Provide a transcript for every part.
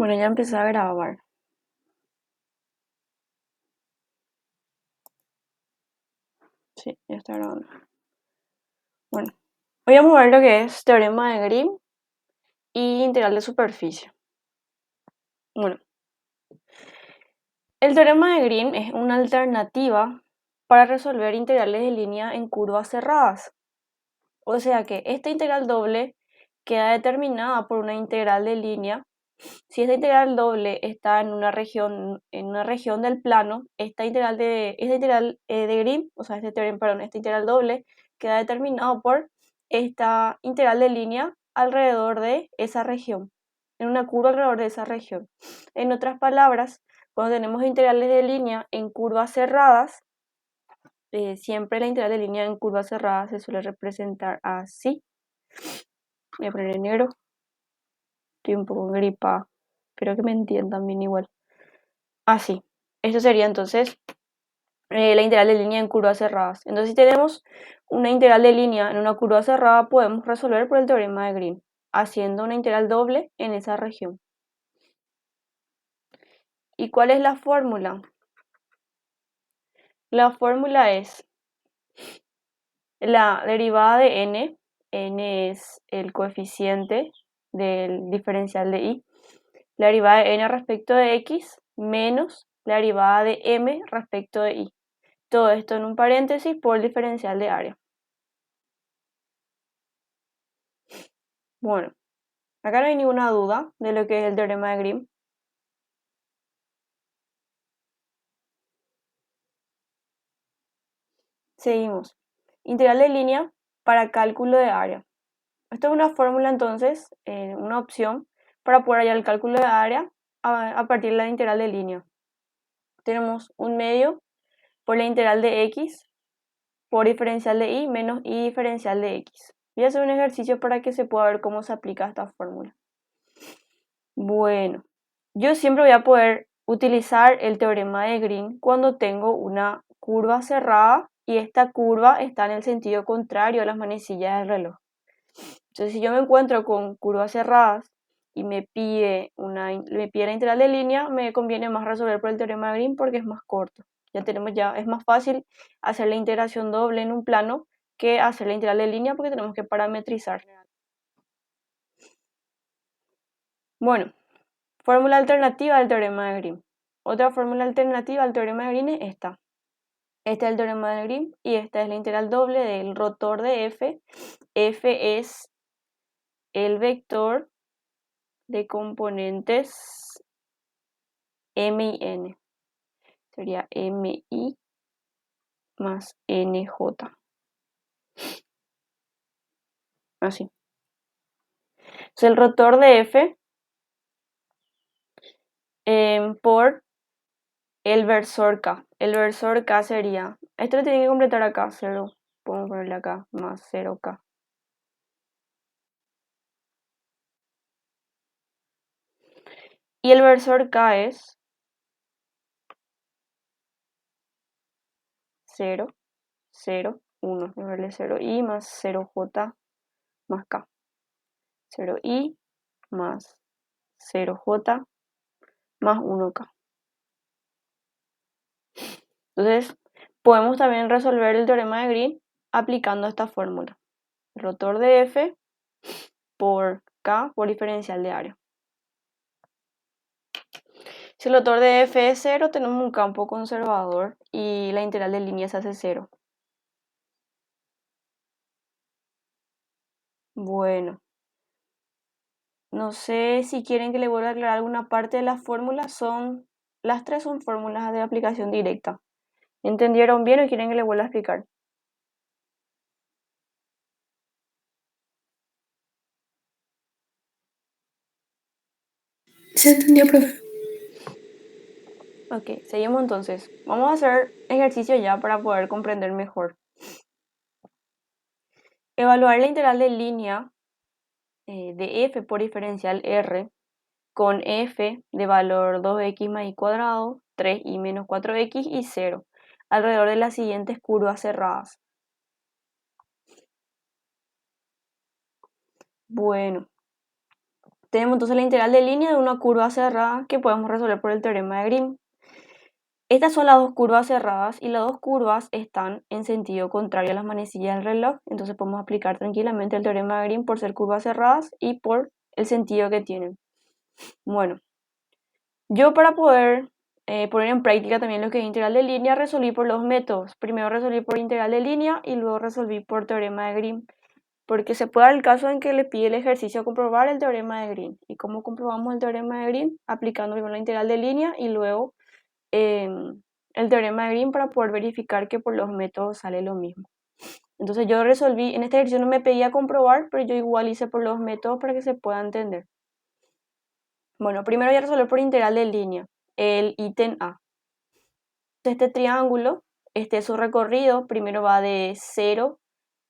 Bueno, ya empecé a grabar. Sí, ya está grabando. Bueno, hoy vamos a ver lo que es teorema de Grimm y integral de superficie. Bueno, el teorema de Grimm es una alternativa para resolver integrales de línea en curvas cerradas. O sea que esta integral doble queda determinada por una integral de línea. Si esta integral doble está en una región del plano, esta integral de Grimm, o sea, esta integral doble queda determinado por esta integral de línea alrededor de esa región, en una curva alrededor de esa región. En otras palabras, cuando tenemos integrales de línea en curvas cerradas, siempre la integral de línea en curvas cerradas se suele representar así. Voy a poner en negro. Estoy un poco gripada. Espero que me entiendan bien igual. Así. Esto sería entonces la integral de línea en curvas cerradas. Entonces, si tenemos una integral de línea en una curva cerrada, podemos resolver por el teorema de Grimm, haciendo una integral doble en esa región. ¿Y cuál es la fórmula? La fórmula es la derivada de n es el coeficiente del diferencial de y, la derivada de n respecto de x menos la derivada de m respecto de y. Todo esto en un paréntesis por el diferencial de área. Bueno, acá no hay ninguna duda de lo que es el teorema de Grimm. Seguimos. Integral de línea para cálculo de área. Esta es una fórmula entonces, una opción para poder hallar el cálculo de área a partir de la integral de línea. Tenemos un medio por la integral de x por diferencial de y menos y diferencial de x. Voy a hacer un ejercicio para que se pueda ver cómo se aplica esta fórmula. Bueno, yo siempre voy a poder utilizar el teorema de Grimm cuando tengo una curva cerrada y esta curva está en el sentido contrario a las manecillas del reloj. Entonces, si yo me encuentro con curvas cerradas y me pide la integral de línea, me conviene más resolver por el teorema de Grimm porque es más corto. Es más fácil hacer la integración doble en un plano que hacer la integral de línea porque tenemos que parametrizar. Bueno, fórmula alternativa del teorema de Grimm. Otra fórmula alternativa al teorema de Grimm es esta. Este es el teorema de Grimm y esta es la integral doble del rotor de f. F es el vector de componentes m y n. Sería mi más nj. Así. Es el rotor de f por el versor k. El versor k sería, esto lo tiene que completar acá, 0. Podemos ponerle acá, más 0k. Y el versor k es 0, 0, 1, ponerle 0i más 0j más k. 0i más 0j más 1k. Entonces, podemos también resolver el teorema de Grimm aplicando esta fórmula. Rotor de f por k por diferencial de área. Si el rotor de f es 0, tenemos un campo conservador y la integral de línea se hace 0. Bueno, no sé si quieren que le vuelva a aclarar alguna parte de la fórmula. Las tres son fórmulas de aplicación directa. ¿Entendieron bien o quieren que le vuelva a explicar? Se entendió, profe. Ok, seguimos entonces. Vamos a hacer ejercicio ya para poder comprender mejor. Evaluar la integral de línea de f por diferencial r con f de valor 2x más y cuadrado, 3y menos 4x y 0, alrededor de las siguientes curvas cerradas. Bueno, tenemos entonces la integral de línea de una curva cerrada que podemos resolver por el teorema de Green. Estas son las dos curvas cerradas y las dos curvas están en sentido contrario a las manecillas del reloj, entonces podemos aplicar tranquilamente el teorema de Green por ser curvas cerradas y por el sentido que tienen. Bueno, yo para poder poner en práctica también lo que es integral de línea, resolví por los métodos. Primero resolví por integral de línea y luego resolví por teorema de Green, porque se puede dar el caso en que le pide el ejercicio comprobar el teorema de Green. ¿Y cómo comprobamos el teorema de Green? Aplicando primero la integral de línea y luego el teorema de Green para poder verificar que por los métodos sale lo mismo. Entonces yo resolví, en este ejercicio no me pedía comprobar, pero yo igual hice por los métodos para que se pueda entender. Bueno, primero voy a resolver por integral de línea, el ítem A. Este triángulo, su recorrido, primero va de 0,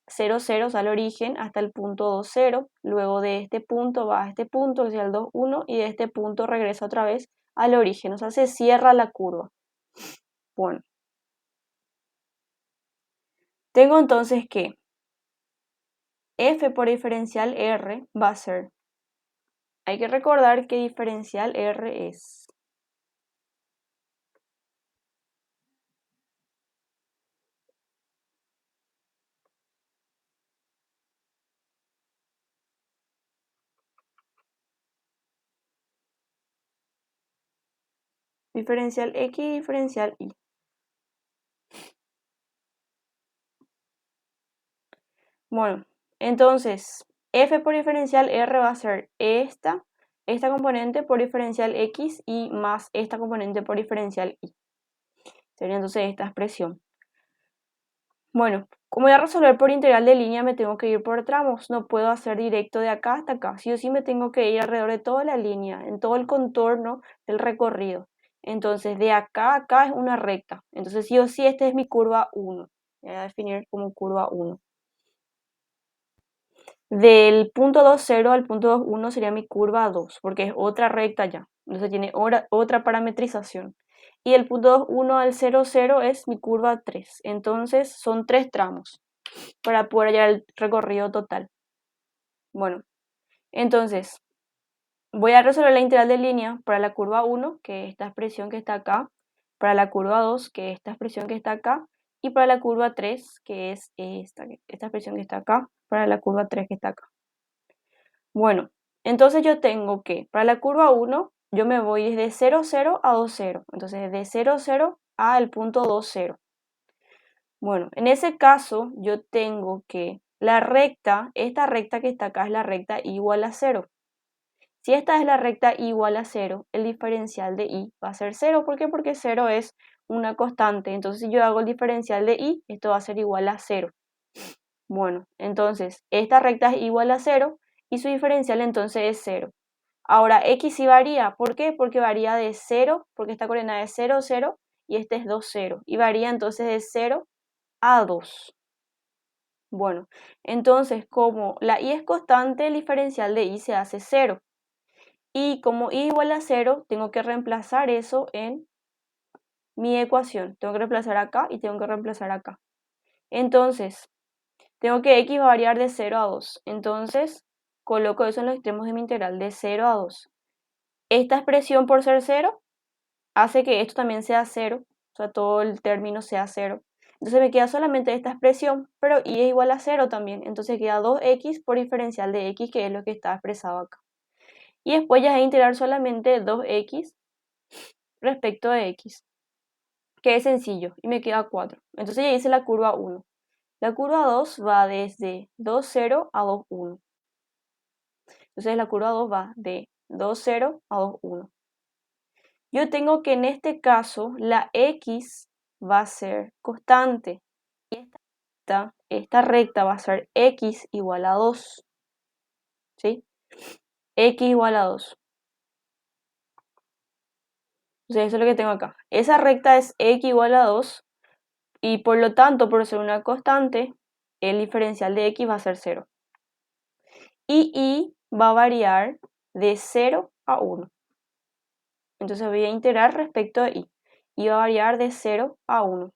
0, 0, o sea, el origen, hasta el punto 2, 0. Luego de este punto va a este punto, que sea el 2, 1, y de este punto regresa otra vez al origen, o sea, se cierra la curva. Bueno, tengo entonces que f por diferencial r va a ser, hay que recordar que diferencial r es diferencial x y diferencial y. Bueno, entonces f por diferencial r va a ser esta componente por diferencial x y más esta componente por diferencial y. Sería entonces esta expresión. Bueno, como voy a resolver por integral de línea, me tengo que ir por tramos. No puedo hacer directo de acá hasta acá. Sí o sí me tengo que ir alrededor de toda la línea, en todo el contorno del recorrido. Entonces, de acá a acá es una recta. Entonces, sí o sí, esta es mi curva 1. Voy a definir como curva 1. Del punto 2, 0 al punto 2, 1 sería mi curva 2, porque es otra recta ya. Entonces tiene otra parametrización. Y el punto 2, 1 al 0, 0 es mi curva 3. Entonces son 3 tramos para poder hallar el recorrido total. Bueno, entonces voy a resolver la integral de línea para la curva 1, que es esta expresión que está acá, para la curva 2, que es esta expresión que está acá, y para la curva 3, que es esta expresión que está acá, para la curva 3 que está acá. Bueno, entonces yo tengo que, para la curva 1, yo me voy desde 0, 0 a 2, 0. Entonces, desde 0, 0 al punto 2, 0. Bueno, en ese caso, yo tengo que la recta, esta recta que está acá es la recta igual a 0. Si esta es la recta igual a 0, el diferencial de y va a ser 0. ¿Por qué? Porque 0 es una constante. Entonces, si yo hago el diferencial de y, esto va a ser igual a 0. Bueno, entonces, esta recta es igual a 0 y su diferencial entonces es 0. Ahora, x sí varía. ¿Por qué? Porque varía de 0, porque esta coordenada es 0, 0 y este es 2, 0. Y varía entonces de 0 a 2. Bueno, entonces como la y es constante, el diferencial de y se hace 0. Y como y igual a 0, tengo que reemplazar eso en mi ecuación. Tengo que reemplazar acá y tengo que reemplazar acá. Entonces, tengo que x va a variar de 0 a 2. Entonces, coloco eso en los extremos de mi integral, de 0 a 2. Esta expresión por ser 0 hace que esto también sea 0, o sea, todo el término sea 0. Entonces me queda solamente esta expresión, pero y es igual a 0 también. Entonces queda 2x por diferencial de x, que es lo que está expresado acá. Y después ya es integrar solamente 2x respecto de x, que es sencillo, y me queda 4. Entonces ya hice la curva 1. La curva 2 va desde 2, 0 a 2, 1. Entonces la curva 2 va de 2, 0 a 2, 1. Yo tengo que en este caso la x va a ser constante. Y esta recta va a ser x igual a 2. ¿Sí? X igual a 2. Entonces eso es lo que tengo acá. Esa recta es x igual a 2 y por lo tanto, por ser una constante, el diferencial de x va a ser 0. Y va a variar de 0 a 1. Entonces voy a integrar respecto de y. Y va a variar de 0 a 1.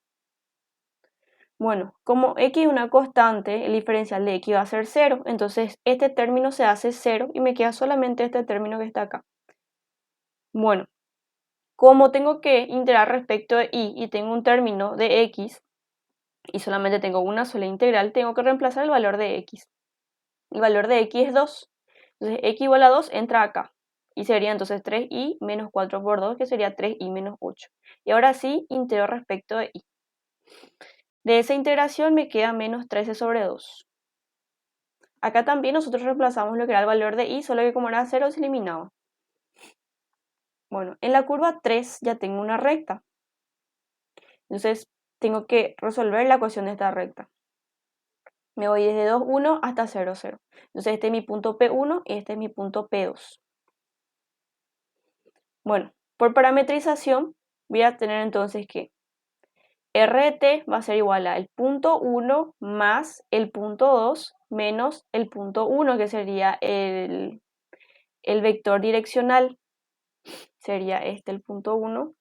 Bueno, como x es una constante, el diferencial de x va a ser 0, entonces este término se hace 0 y me queda solamente este término que está acá. Bueno, como tengo que integrar respecto de y tengo un término de x y solamente tengo una sola integral, tengo que reemplazar el valor de x. El valor de x es 2, entonces x igual a 2 entra acá. Y sería entonces 3y menos 4 por 2, que sería 3y menos 8. Y ahora sí, integro respecto de y. De esa integración me queda menos 13 sobre 2. Acá también nosotros reemplazamos lo que era el valor de y, solo que como era 0 se eliminaba. Bueno, en la curva 3 ya tengo una recta. Entonces tengo que resolver la ecuación de esta recta. Me voy desde 2, 1 hasta 0, 0. Entonces este es mi punto P1 y este es mi punto P2. Bueno, por parametrización voy a tener entonces que R de t va a ser igual a el punto 1 más el punto 2 menos el punto 1, que sería el vector direccional. Sería este el punto 1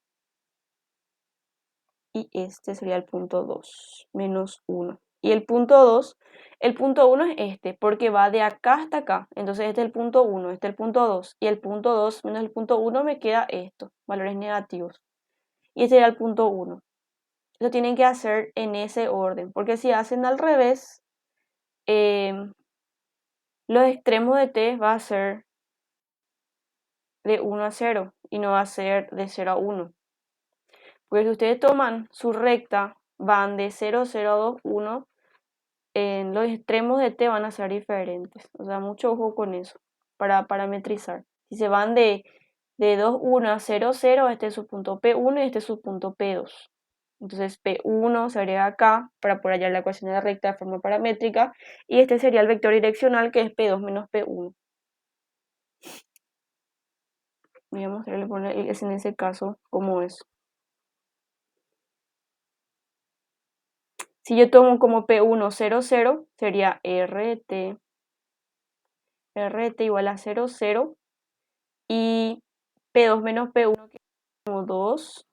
y este sería el punto 2 menos 1. Y el punto 1 es este, porque va de acá hasta acá. Entonces este es el punto 1, este es el punto 2. Y el punto 2 menos el punto 1 me queda esto, valores negativos. Y este sería el punto 1. Lo tienen que hacer en ese orden, porque si hacen al revés, los extremos de t va a ser de 1 a 0 y no va a ser de 0 a 1. Porque si ustedes toman su recta, van de 0, 0 a 2, 1, en los extremos de t van a ser diferentes. O sea, mucho ojo con eso para parametrizar. Si se van de 2, 1 a 0, 0, este es su punto P1 y este es su punto P2. Entonces P1 se agrega acá para poder hallar la ecuación de la recta de forma paramétrica y este sería el vector direccional que es P2 menos P1. Voy a mostrarle en ese caso cómo es. Si yo tomo como P1 0, 0, sería RT igual a 0, 0 y P2 menos P1 que es como 2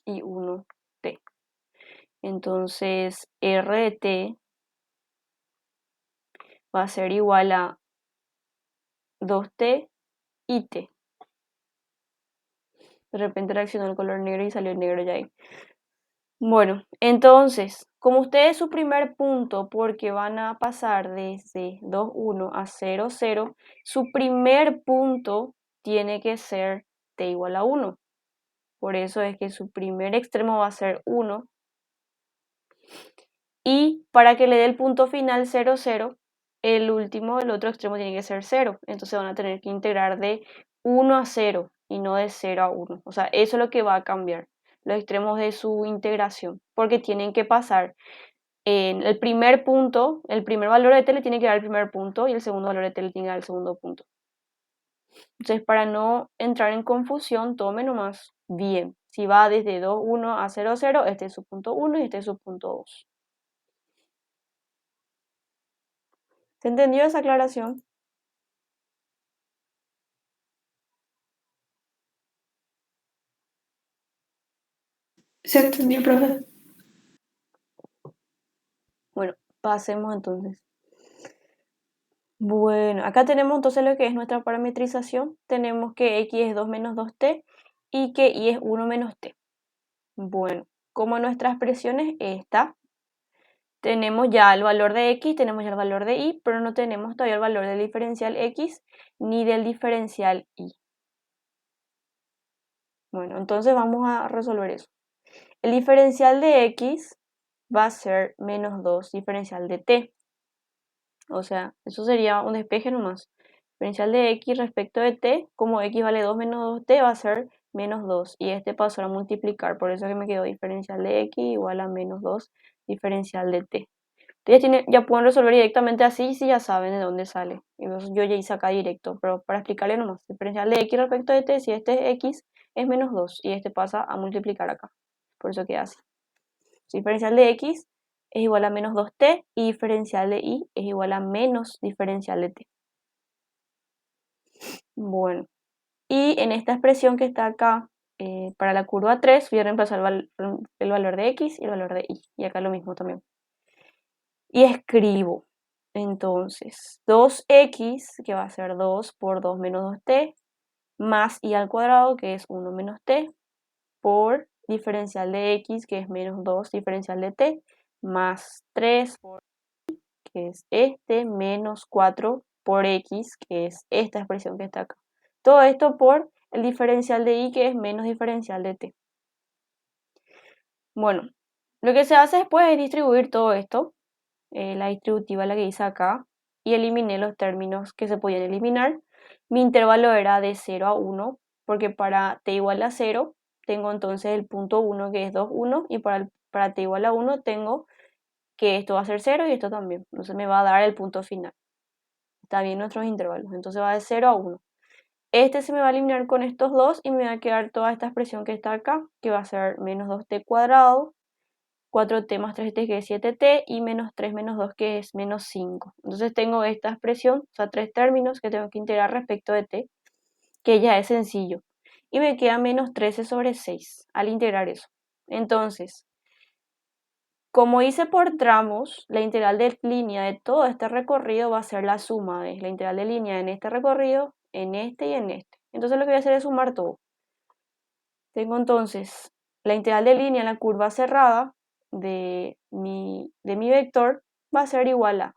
y 1T. Entonces RT va a ser igual a 2T y T. De repente reaccionó el color negro y salió negro ya ahí. Bueno, entonces, como ustedes su primer punto, porque van a pasar desde 2, 1 a 0, 0, su primer punto tiene que ser t igual a 1. Por eso es que su primer extremo va a ser 1. Y para que le dé el punto final 0, 0, el otro extremo tiene que ser 0. Entonces van a tener que integrar de 1 a 0 y no de 0 a 1. O sea, eso es lo que va a cambiar los extremos de su integración, porque tienen que pasar en el primer punto, el primer valor de t le tiene que dar el primer punto y el segundo valor de t le tiene que dar el segundo punto. Entonces, para no entrar en confusión, tome nomás bien. Si va desde 2, 1 a 0, 0, este es su punto 1 y este es su punto 2. ¿Se entendió esa aclaración? Se entendió, profe. Bueno, pasemos entonces. Bueno, acá tenemos entonces lo que es nuestra parametrización. Tenemos que x es 2 menos 2t y que y es 1 menos t. Bueno, como nuestra expresión es esta, tenemos ya el valor de x, tenemos ya el valor de y, pero no tenemos todavía el valor del diferencial x ni del diferencial y. Bueno, entonces vamos a resolver eso. El diferencial de x va a ser menos 2 diferencial de t. O sea, eso sería un despeje nomás. Diferencial de x respecto de t, como x vale 2 menos 2t, va a ser menos 2. Y este pasó a multiplicar, por eso que me quedó diferencial de x igual a menos 2 diferencial de t. Ustedes ya pueden resolver directamente así si ya saben de dónde sale. Yo ya hice acá directo, pero para explicarle nomás. Diferencial de x respecto de t, si este es x, es menos 2 y este pasa a multiplicar acá. Por eso queda así. Diferencial de x es igual a menos 2t y diferencial de y es igual a menos diferencial de t. Bueno, y en esta expresión que está acá, para la curva 3 voy a reemplazar el valor de x y el valor de y. Y acá lo mismo también. Y escribo, entonces, 2x, que va a ser 2 por 2 menos 2t, más y al cuadrado, que es 1 menos t, por diferencial de x, que es menos 2 diferencial de t, más 3 por que es este, menos 4 por x, que es esta expresión que está acá. Todo esto por el diferencial de y, que es menos diferencial de t. Bueno, lo que se hace después es distribuir todo esto, la distributiva la que hice acá, y eliminé los términos que se podían eliminar. Mi intervalo era de 0 a 1, porque para t igual a 0 tengo entonces el punto 1, que es 2, 1, y para t igual a 1 tengo que esto va a ser 0 y esto también. Entonces me va a dar el punto final. Está bien nuestros intervalos, entonces va de 0 a 1. Este se me va a eliminar con estos dos y me va a quedar toda esta expresión que está acá, que va a ser menos 2t cuadrado, 4t más 3t, que es 7t, y menos 3 menos 2, que es menos 5. Entonces tengo esta expresión, o sea, tres términos que tengo que integrar respecto de t, que ya es sencillo. Y me queda menos 13 sobre 6 al integrar eso. Entonces, como hice por tramos, la integral de línea de todo este recorrido va a ser la suma de la integral de línea en este recorrido, en este y en este. Entonces lo que voy a hacer es sumar todo. Tengo entonces la integral de línea en la curva cerrada de mi vector va a ser igual a,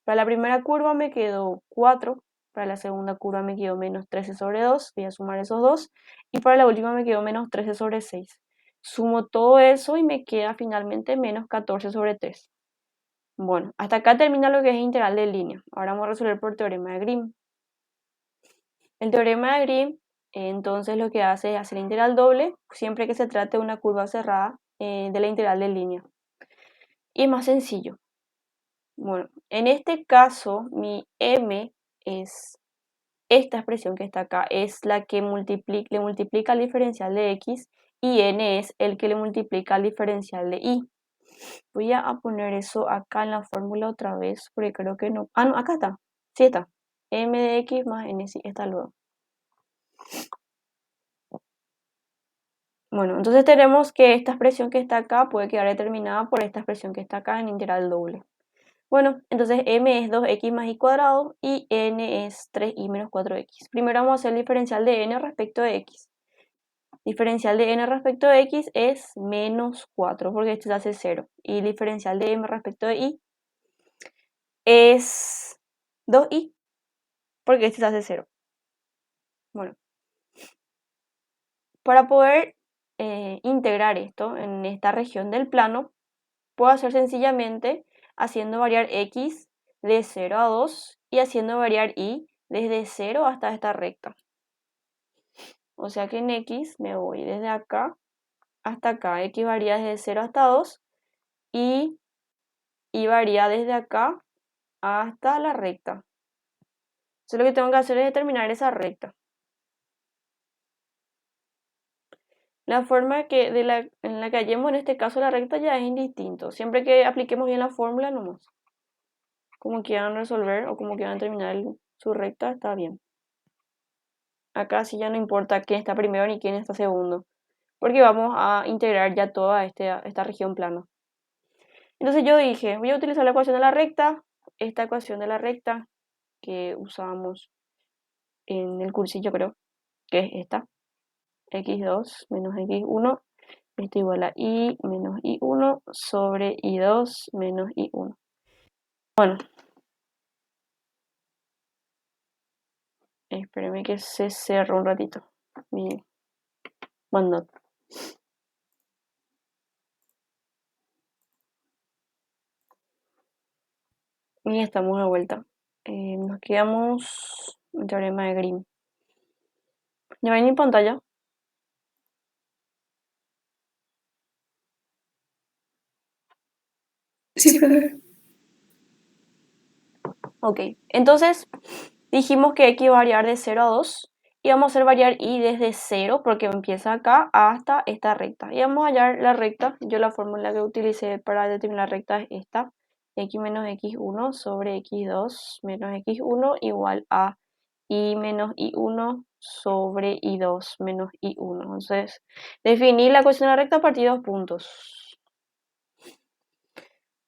para la primera curva me quedó 4, para la segunda curva me quedó menos 13 sobre 2, voy a sumar esos dos, y para la última me quedó menos 13 sobre 6. Sumo todo eso y me queda finalmente menos 14 sobre 3. Bueno, hasta acá termina lo que es integral de línea. Ahora vamos a resolver por teorema de Grimm. El teorema de Grimm, entonces lo que hace es hacer integral doble siempre que se trate de una curva cerrada de la integral de línea. Y es más sencillo. Bueno, en este caso mi m es esta expresión que está acá, es la que le multiplica el diferencial de x, y n es el que le multiplica el diferencial de y. Voy a poner eso acá en la fórmula otra vez, porque creo que no. Ah, no, acá está. Sí está. M de x más n, sí, está luego. Bueno, entonces tenemos que esta expresión que está acá puede quedar determinada por esta expresión que está acá en integral doble. Bueno, entonces m es 2x más y cuadrado y n es 3y menos 4x. Primero vamos a hacer el diferencial de n respecto de x. Diferencial de n respecto de x es menos 4, porque este se hace 0. Y el diferencial de m respecto de y es 2y, porque este se hace 0. Bueno, para poder integrar esto en esta región del plano, puedo hacer sencillamente haciendo variar x de 0 a 2 y haciendo variar y desde 0 hasta esta recta. O sea que en x me voy desde acá hasta acá. X varía desde 0 hasta 2 y y varía desde acá hasta la recta. Entonces lo que tengo que hacer es determinar esa recta. La forma en la que hallemos en este caso la recta ya es indistinto. Siempre que apliquemos bien la fórmula nomás. Como quieran resolver o como quieran terminar su recta, está bien. Acá sí ya no importa quién está primero ni quién está segundo, porque vamos a integrar ya toda esta región plana. Entonces yo dije, voy a utilizar la ecuación de la recta, esta ecuación de la recta que usábamos en el cursillo, creo, que es esta, x2 menos x1, esto igual a y menos y1 sobre y2 menos y1. Bueno, espérenme que se cerró un ratito mi OneNote. Y estamos de vuelta. Nos quedamos en teorema de Grimm. ¿Ya ven mi pantalla? Sí, profe. Ok, entonces dijimos que x va a variar de 0 a 2 y vamos a hacer variar y desde 0 porque empieza acá hasta esta recta. Y vamos a hallar la recta. Yo la fórmula que utilicé para determinar la recta es esta. X menos x1 sobre x2 menos x1 igual a y menos y1 sobre I2 menos I1. Entonces, definí la ecuación de la recta a partir de 2 puntos.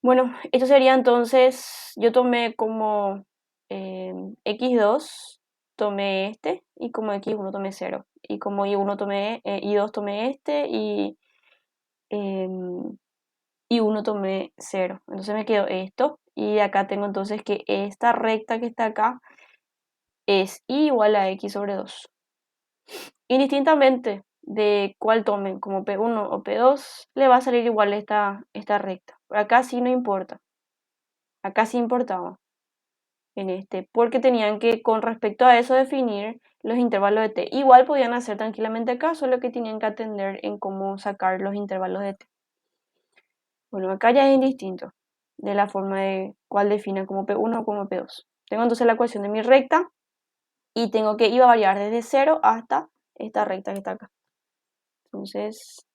Bueno, esto sería entonces, yo tomé como x2, tomé este, y como x1 tomé 0. Y como i1 tomé, i2 tomé este, em, y 1 tomé 0. Entonces me quedó esto. Y acá tengo entonces que esta recta que está acá es i igual a x sobre 2. Indistintamente de cuál tomen, como P1 o P2, le va a salir igual esta recta. Pero acá sí no importa. Acá sí importaba en este, porque tenían que, con respecto a eso, definir los intervalos de t. Igual podían hacer tranquilamente acá, solo que tenían que atender en cómo sacar los intervalos de t. Bueno, acá ya es indistinto de la forma de cuál defina como P1 o como P2. Tengo entonces la ecuación de mi recta y tengo que iba a variar desde 0 hasta esta recta que está acá. Entonces,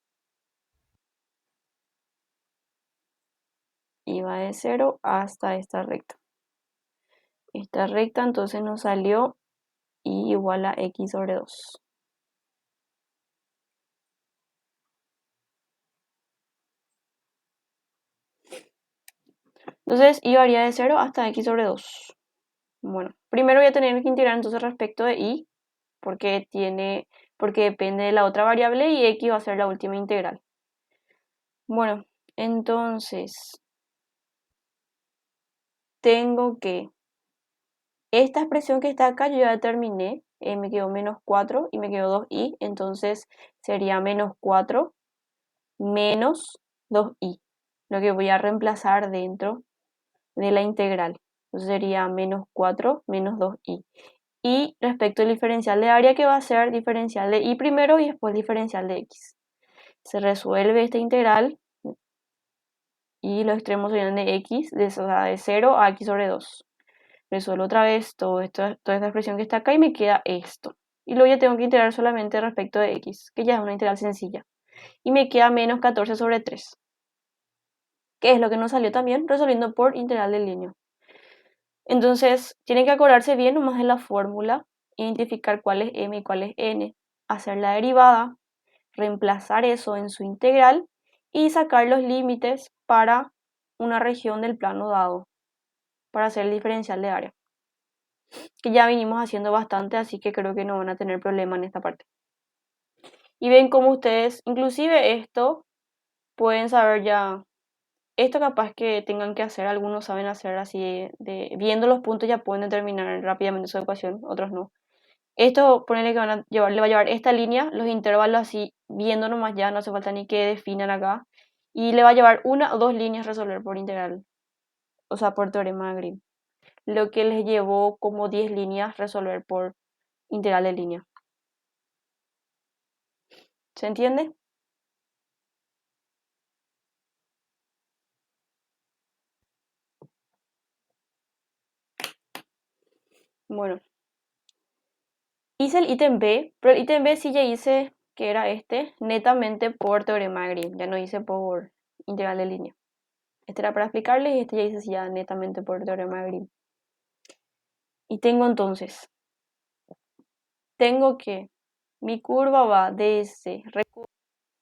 iba de 0 hasta esta recta. Esta recta entonces nos salió y igual a x sobre 2. Entonces, y varía de 0 hasta x sobre 2. Bueno, primero voy a tener que integrar entonces respecto de y, porque depende de la otra variable y x va a ser la última integral. Bueno, entonces tengo que esta expresión que está acá yo ya determiné, me quedó menos 4 y me quedó 2i, entonces sería menos 4 menos 2i, lo que voy a reemplazar dentro de la integral. Entonces sería menos 4 menos 2i. Y respecto al diferencial de área, que va a ser diferencial de y primero y después diferencial de x. Se resuelve esta integral y los extremos serían de x, o sea, de 0 a x sobre 2. Resuelvo otra vez toda esta expresión que está acá y me queda esto. Y luego ya tengo que integrar solamente respecto de x, que ya es una integral sencilla. Y me queda menos 14 sobre 3, que es lo que nos salió también resolviendo por integral de línea. Entonces, tienen que acordarse bien nomás de la fórmula, identificar cuál es m y cuál es n, hacer la derivada, reemplazar eso en su integral y sacar los límites para una región del plano dado, para hacer el diferencial de área, que ya vinimos haciendo bastante, así que creo que no van a tener problema en esta parte. Y ven cómo ustedes, inclusive esto, pueden saber ya, esto capaz que tengan que hacer, algunos saben hacer así, viendo los puntos ya pueden determinar rápidamente su ecuación, otros no. Esto, ponerle que le va a llevar esta línea, los intervalos así, viendo nomás ya, no hace falta ni que definan acá. Y le va a llevar una o dos líneas resolver por integral, o sea, por teorema de Green. Lo que les llevó como 10 líneas resolver por integral de línea. ¿Se entiende? Bueno, hice el ítem B, pero el ítem B sí ya hice, que era este, netamente por teorema de Green, ya no hice por integral de línea. Este era para explicarles y este ya hice ya netamente por teorema de Green. Y tengo que mi curva va desde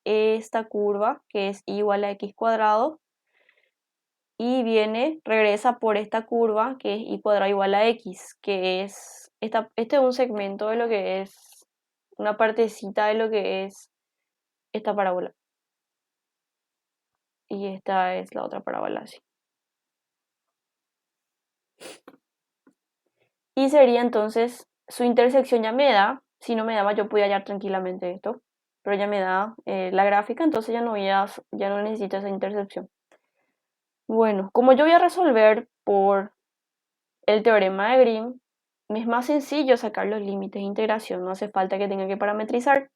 esta curva, que es igual a x cuadrado, y regresa por esta curva, que es y cuadrado igual a x, que es, este es un segmento de lo que es, una partecita de lo que es esta parábola. Y esta es la otra parábola, así. Y sería entonces, su intersección ya me da, si no me daba yo podía hallar tranquilamente esto, pero ya me da la gráfica, entonces ya no necesito esa intersección. Bueno, como yo voy a resolver por el teorema de Green, me es más sencillo sacar los límites de integración, no hace falta que tenga que parametrizar.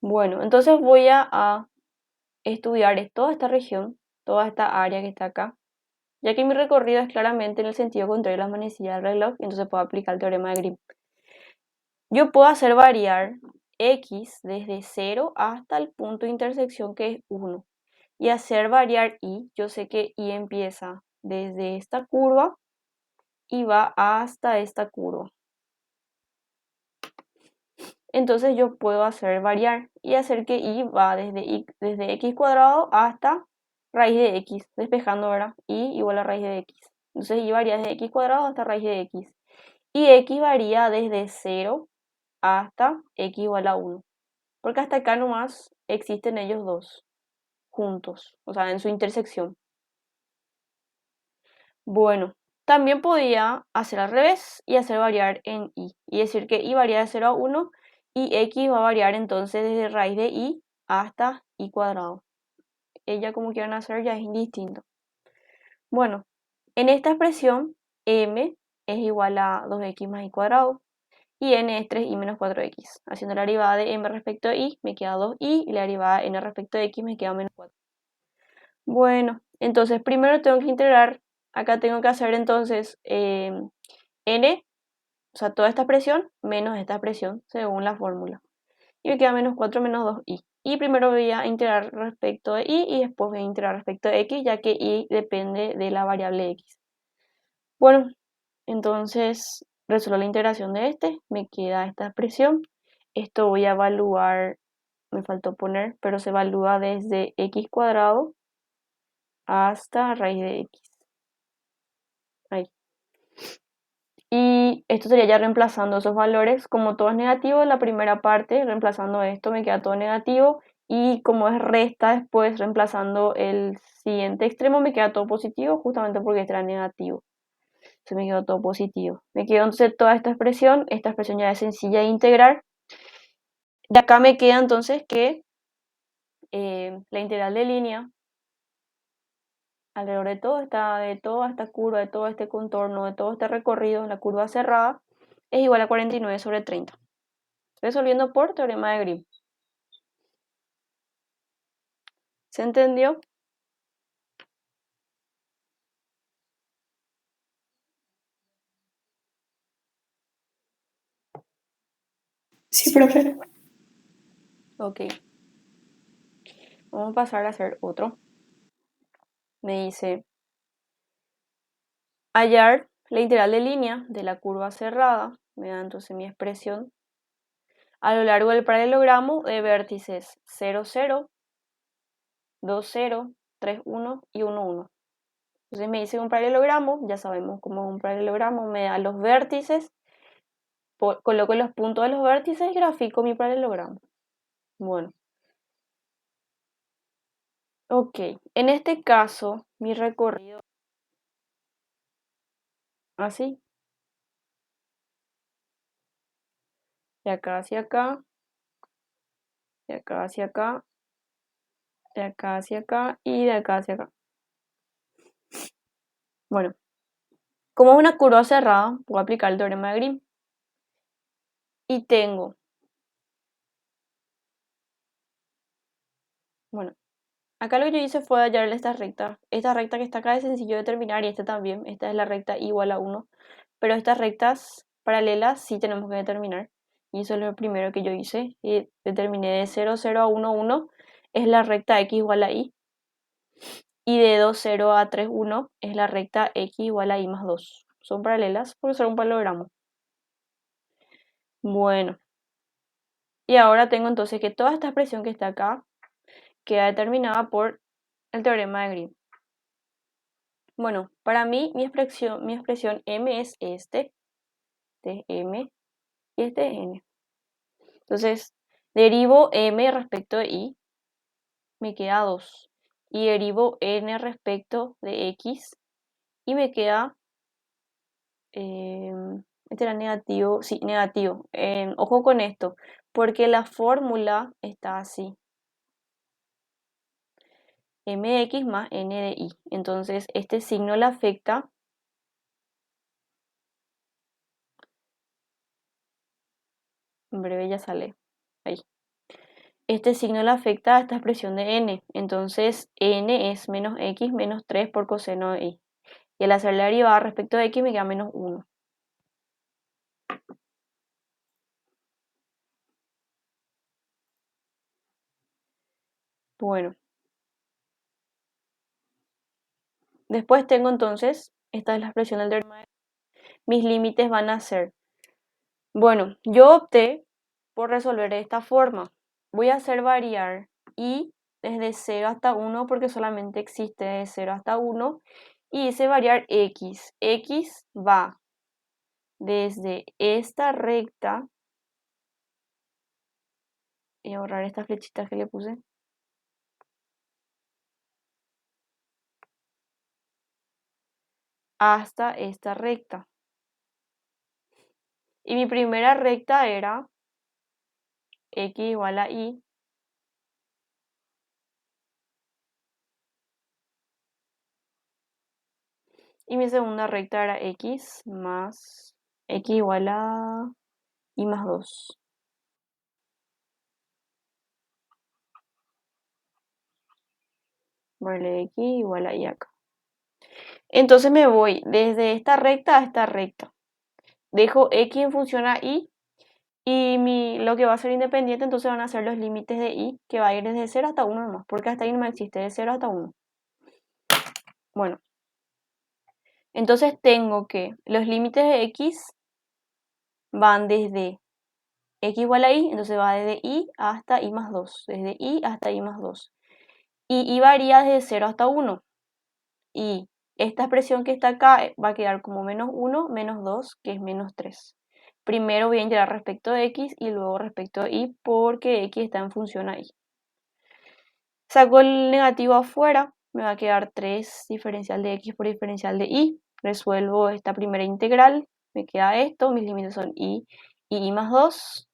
Bueno, entonces voy a estudiar toda esta región, toda esta área que está acá, ya que mi recorrido es claramente en el sentido contrario a las manecillas del reloj, entonces puedo aplicar el teorema de Green. Yo puedo hacer variar x desde 0 hasta el punto de intersección que es 1. Y hacer variar y, yo sé que y empieza desde esta curva y va hasta esta curva. entonces yo puedo hacer variar y hacer que y va desde x cuadrado hasta raíz de x, despejando, ¿verdad? Y igual a raíz de x. Entonces y varía desde x cuadrado hasta raíz de x. Y x varía desde 0 hasta x igual a 1. Porque hasta acá nomás existen ellos dos juntos, o sea, en su intersección. Bueno, también podía hacer al revés y hacer variar en y. Y decir que y varía de 0 a 1 y x va a variar entonces desde raíz de y hasta y cuadrado. Ella como quieran hacer ya es indistinto. Bueno, en esta expresión m es igual a 2x más y cuadrado y n es 3y menos 4x. Haciendo la derivada de m respecto a y me queda 2y y la derivada de n respecto a x me queda menos 4. Bueno, entonces primero tengo que integrar, acá tengo que hacer entonces n, o sea, toda esta expresión menos esta expresión según la fórmula. Y me queda menos 4 menos 2y. Y primero voy a integrar respecto de y después voy a integrar respecto de x, ya que y depende de la variable x. Bueno, entonces resuelvo la integración de este, me queda esta expresión. Esto voy a evaluar, me faltó poner, pero se evalúa desde x cuadrado hasta raíz de x. Ahí. Y esto sería ya reemplazando esos valores. Como todo es negativo, la primera parte, reemplazando esto, me queda todo negativo. Y como es resta, después reemplazando el siguiente extremo, me queda todo positivo, justamente porque este era negativo. Entonces me quedó todo positivo. Me quedó entonces toda esta expresión ya es sencilla de integrar. De acá me queda entonces que la integral de línea alrededor de toda esta curva, de todo este contorno, de todo este recorrido, la curva cerrada, es igual a 49 sobre 30. Resolviendo por teorema de Grimm. ¿Se entendió? Sí, profe. Ok. Vamos a pasar a hacer otro. Me dice hallar la integral de línea de la curva cerrada. Me da entonces mi expresión a lo largo del paralelogramo de vértices 0, 0, 2, 0, 3, 1 y 1, 1. Entonces me dice un paralelogramo, ya sabemos cómo es un paralelogramo, me da los vértices, coloco los puntos de los vértices y grafico mi paralelogramo. Bueno, ok, en este caso mi recorrido así, de acá hacia acá, de acá hacia acá, de acá hacia acá y de acá hacia acá. Bueno, como es una curva cerrada, puedo aplicar el teorema de Grimm. Y tengo, bueno, acá lo que yo hice fue hallarle esta recta. Esta recta que está acá es sencillo de determinar y esta también. Esta es la recta igual a 1. Pero estas rectas paralelas sí tenemos que determinar. Y eso es lo primero que yo hice. Y determiné de 0, 0 a 1, 1 es la recta x igual a y. Y de 2, 0 a 3, 1 es la recta x igual a y más 2. Son paralelas porque son un paralelogramo. Bueno, y ahora tengo entonces que toda esta expresión que está acá queda determinada por el teorema de Grimm. Bueno, para mí mi expresión m es este es m y este es n. Entonces, derivo m respecto de y, me queda 2. Y derivo n respecto de x y me queda, este era negativo, sí, negativo. Ojo con esto, porque la fórmula está así. M de x más n de y. Entonces, este signo le afecta. En breve ya sale. Ahí. Este signo le afecta a esta expresión de n. Entonces, n es menos x menos 3 por coseno de y. Y al hacer la derivada respecto de x me queda menos 1. Bueno. Después tengo entonces, esta es la expresión del teorema. Mis límites van a ser, bueno, yo opté por resolver de esta forma. Voy a hacer variar y desde 0 hasta 1 porque solamente existe de 0 hasta 1. Y hice variar x. X va desde esta recta. Voy a borrar estas flechitas que le puse. Hasta esta recta. Y mi primera recta era x igual a y. Y mi segunda recta era x más x igual a y más 2. Vale, x igual a y acá. Entonces me voy desde esta recta a esta recta. Dejo x en función a y. Y lo que va a ser independiente, entonces van a ser los límites de y, que va a ir desde 0 hasta 1 nomás, porque hasta ahí no existe, de 0 hasta 1. Bueno, entonces tengo que los límites de x van desde x igual a y, entonces va desde y hasta y más 2, desde y hasta y más 2. Y varía desde 0 hasta 1. Y esta expresión que está acá va a quedar como menos 1, menos 2, que es menos 3. Primero voy a integrar respecto de x y luego respecto de y, porque x está en función a y. Saco el negativo afuera, me va a quedar 3 diferencial de x por diferencial de y. Resuelvo esta primera integral, me queda esto, mis límites son y y más 2.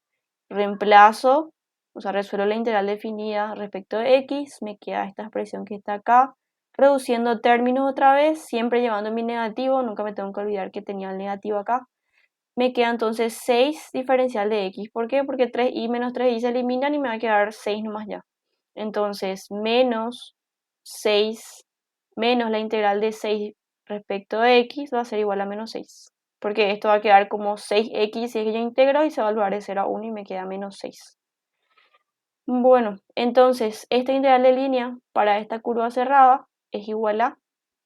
Reemplazo, o sea, resuelvo la integral definida respecto de x, me queda esta expresión que está acá. Reduciendo términos otra vez, siempre llevando mi negativo, nunca me tengo que olvidar que tenía el negativo acá. Me queda entonces 6 diferencial de x. ¿Por qué? Porque 3y menos 3y se eliminan y me va a quedar 6 nomás ya. Entonces, menos 6 menos la integral de 6 respecto de x va a ser igual a menos 6. Porque esto va a quedar como 6x si es que yo integro y se va a evaluar de 0 a 1 y me queda menos 6. Bueno, entonces esta integral de línea para esta curva cerrada es igual a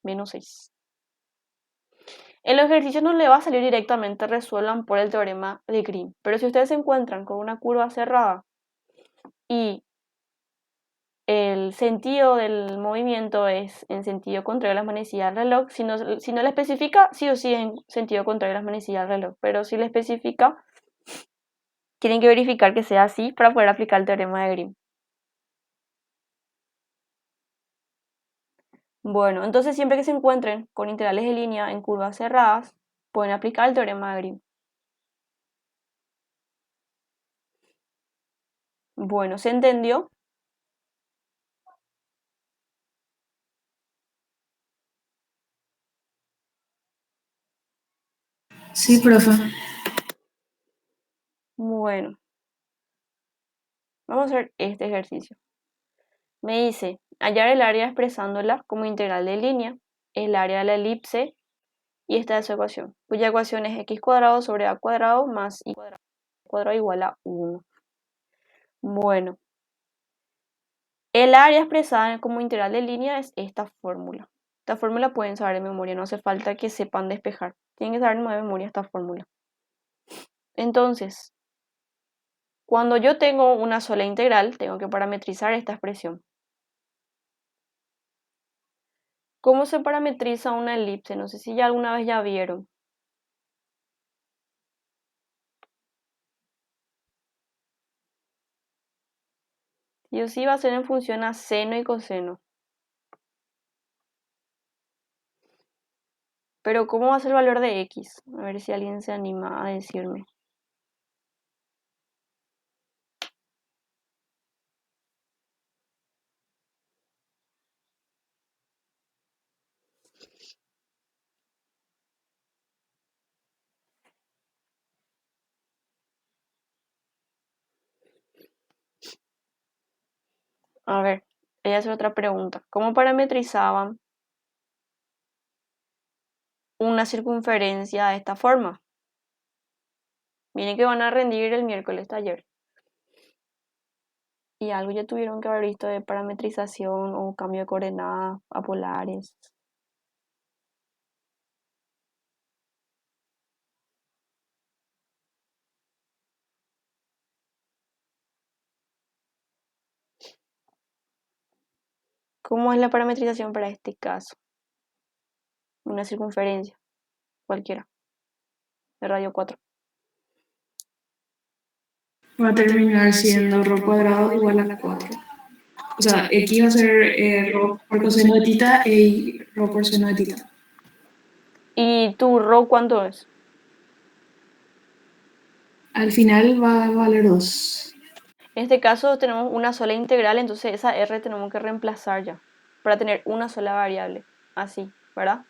menos 6. El ejercicio no le va a salir directamente, resuelvan por el teorema de Green. Pero si ustedes se encuentran con una curva cerrada y el sentido del movimiento es en sentido contrario a las manecillas del reloj, si no le especifica, sí o sí en sentido contrario a las manecillas del reloj. Pero si le especifica, tienen que verificar que sea así para poder aplicar el teorema de Green. Bueno, entonces siempre que se encuentren con integrales de línea en curvas cerradas, pueden aplicar el teorema de Green. Bueno, ¿se entendió? Sí, profe. Bueno, vamos a hacer este ejercicio. Me dice, hallar el área expresándola como integral de línea, el área de la elipse, y esta es su ecuación, cuya ecuación es x cuadrado sobre a cuadrado más y cuadrado igual a 1. Bueno, el área expresada como integral de línea es esta fórmula. Esta fórmula pueden saber de memoria, no hace falta que sepan despejar. Tienen que saber de memoria esta fórmula. Entonces, cuando yo tengo una sola integral, tengo que parametrizar esta expresión. ¿Cómo se parametriza una elipse? No sé si ya alguna vez ya vieron. Y así va a ser en función a seno y coseno. Pero ¿cómo va a ser el valor de x? A ver si alguien se anima a decirme. A ver, voy a hacer otra pregunta. ¿Cómo parametrizaban una circunferencia de esta forma? Miren que van a rendir el miércoles taller. Y algo ya tuvieron que haber visto de parametrización o cambio de coordenadas a polares. ¿Cómo es la parametrización para este caso? Una circunferencia, cualquiera, de radio 4. Va a terminar siendo rho cuadrado igual a 4. O sea, aquí va a ser rho por coseno de tita y rho por seno de tita. ¿Y tu rho cuánto es? Al final va a valer 2. En este caso tenemos una sola integral, entonces esa r tenemos que reemplazar ya, para tener una sola variable. Así, ¿verdad?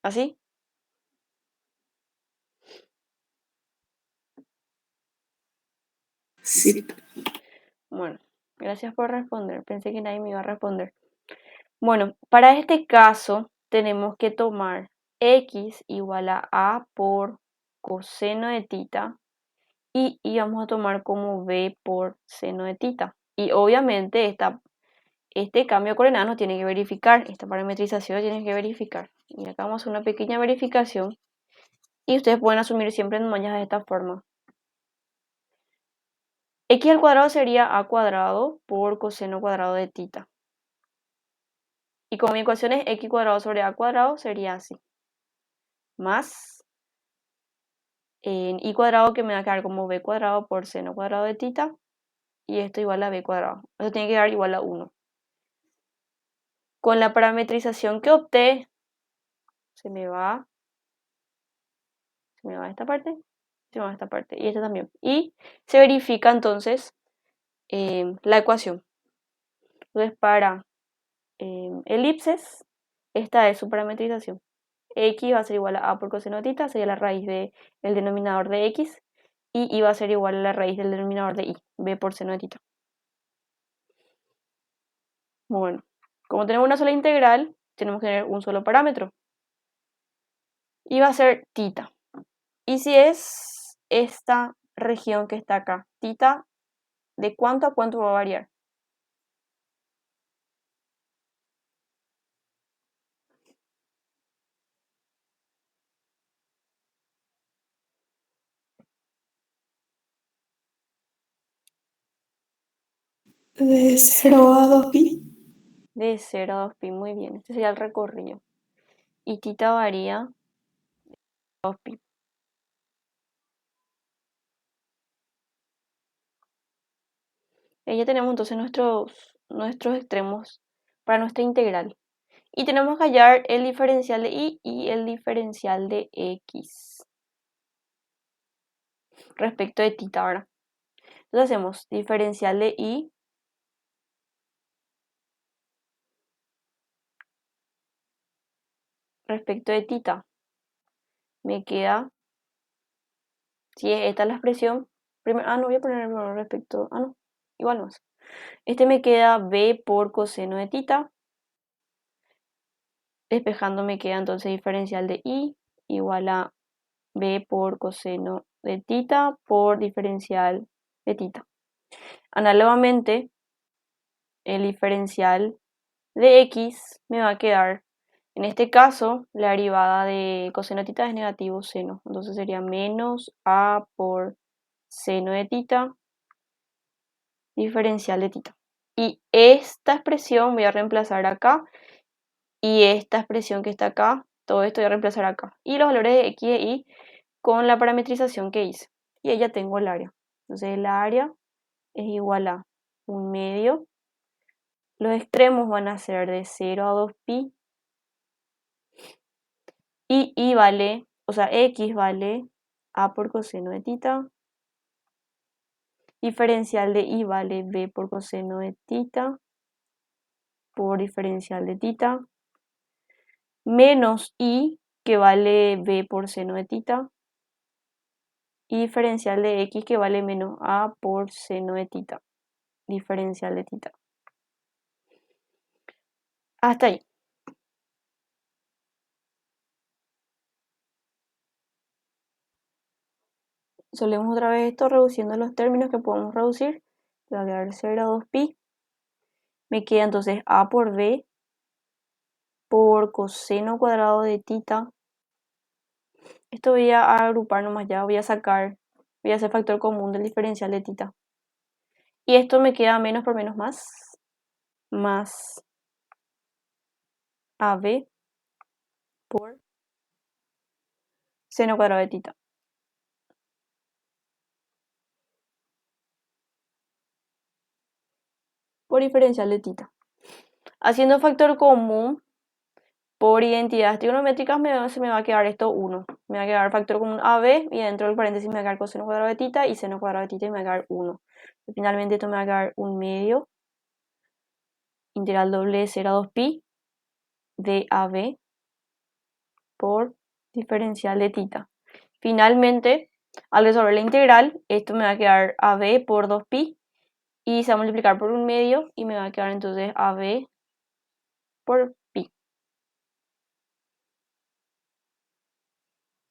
¿Así? Sí. Bueno, gracias por responder. Pensé que nadie me iba a responder. Bueno, para este caso tenemos que tomar x igual a por coseno de tita y vamos a tomar como b por seno de tita. Y obviamente este cambio de coordenadas no tiene que verificar, esta parametrización tiene que verificar. Y acá vamos a hacer una pequeña verificación y ustedes pueden asumir siempre en mallas de esta forma. X al cuadrado sería a cuadrado por coseno cuadrado de tita. Y como mi ecuación es x cuadrado sobre a cuadrado, sería así. Más en y cuadrado que me va a quedar como b cuadrado por seno cuadrado de tita. Y esto igual a b cuadrado. Esto tiene que dar igual a 1. Con la parametrización que opté, se me va esta parte, se me va esta parte y esta también. Y se verifica entonces la ecuación. Entonces para elipses, esta es su parametrización. X va a ser igual a por coseno de tita, sería la raíz del denominador de x, y y va a ser igual a la raíz del denominador de y, b por seno de tita. Bueno, como tenemos una sola integral, tenemos que tener un solo parámetro. Y va a ser tita. Y si es esta región que está acá, tita, ¿de cuánto a cuánto va a variar? De 0 a 2pi. De 0 a 2pi, muy bien. Este sería el recorrido. Y tita varía 2pi. Ya tenemos entonces nuestros extremos para nuestra integral. Y tenemos que hallar el diferencial de y el diferencial de x respecto de tita ahora. Entonces hacemos diferencial de y respecto de tita. Me queda, si es esta la expresión, primero, no voy a poner el primero respecto, no, igual no es. Este me queda b por coseno de tita. Despejando me queda entonces diferencial de y igual a b por coseno de tita por diferencial de tita. Análogamente, el diferencial de x me va a quedar, en este caso, la derivada de coseno de tita es negativo seno. Entonces sería menos a por seno de tita diferencial de tita. Y esta expresión voy a reemplazar acá. Y esta expresión que está acá, todo esto voy a reemplazar acá. Y los valores de x y y con la parametrización que hice. Y ahí ya tengo el área. Entonces el área es igual a 1/2. Los extremos van a ser de 0 a 2pi. Y y vale, o sea, x vale a por coseno de tita. Diferencial de y vale b por coseno de tita por diferencial de tita. Menos y que vale b por seno de tita. Y diferencial de x que vale menos a por seno de tita. Diferencial de tita. Hasta ahí. Solemos otra vez esto reduciendo los términos que podemos reducir. Le va a quedar 0 a 2pi. Me queda entonces a por b por coseno cuadrado de tita. Esto voy a agrupar nomás ya. Voy a hacer factor común del diferencial de tita. Y esto me queda menos por menos más AB por seno cuadrado de tita. Por diferencial de tita. Haciendo factor común por identidades trigonométricas se me va a quedar esto 1. Me va a quedar factor común AB y dentro del paréntesis me va a quedar coseno cuadrado de tita y seno cuadrado de tita y me va a quedar 1. Y finalmente esto me va a quedar 1/2 integral doble de 0 a 2pi de AB por diferencial de tita. Finalmente, al resolver la integral, esto me va a quedar AB por 2pi y se va a multiplicar por 1/2 y me va a quedar entonces AB por pi.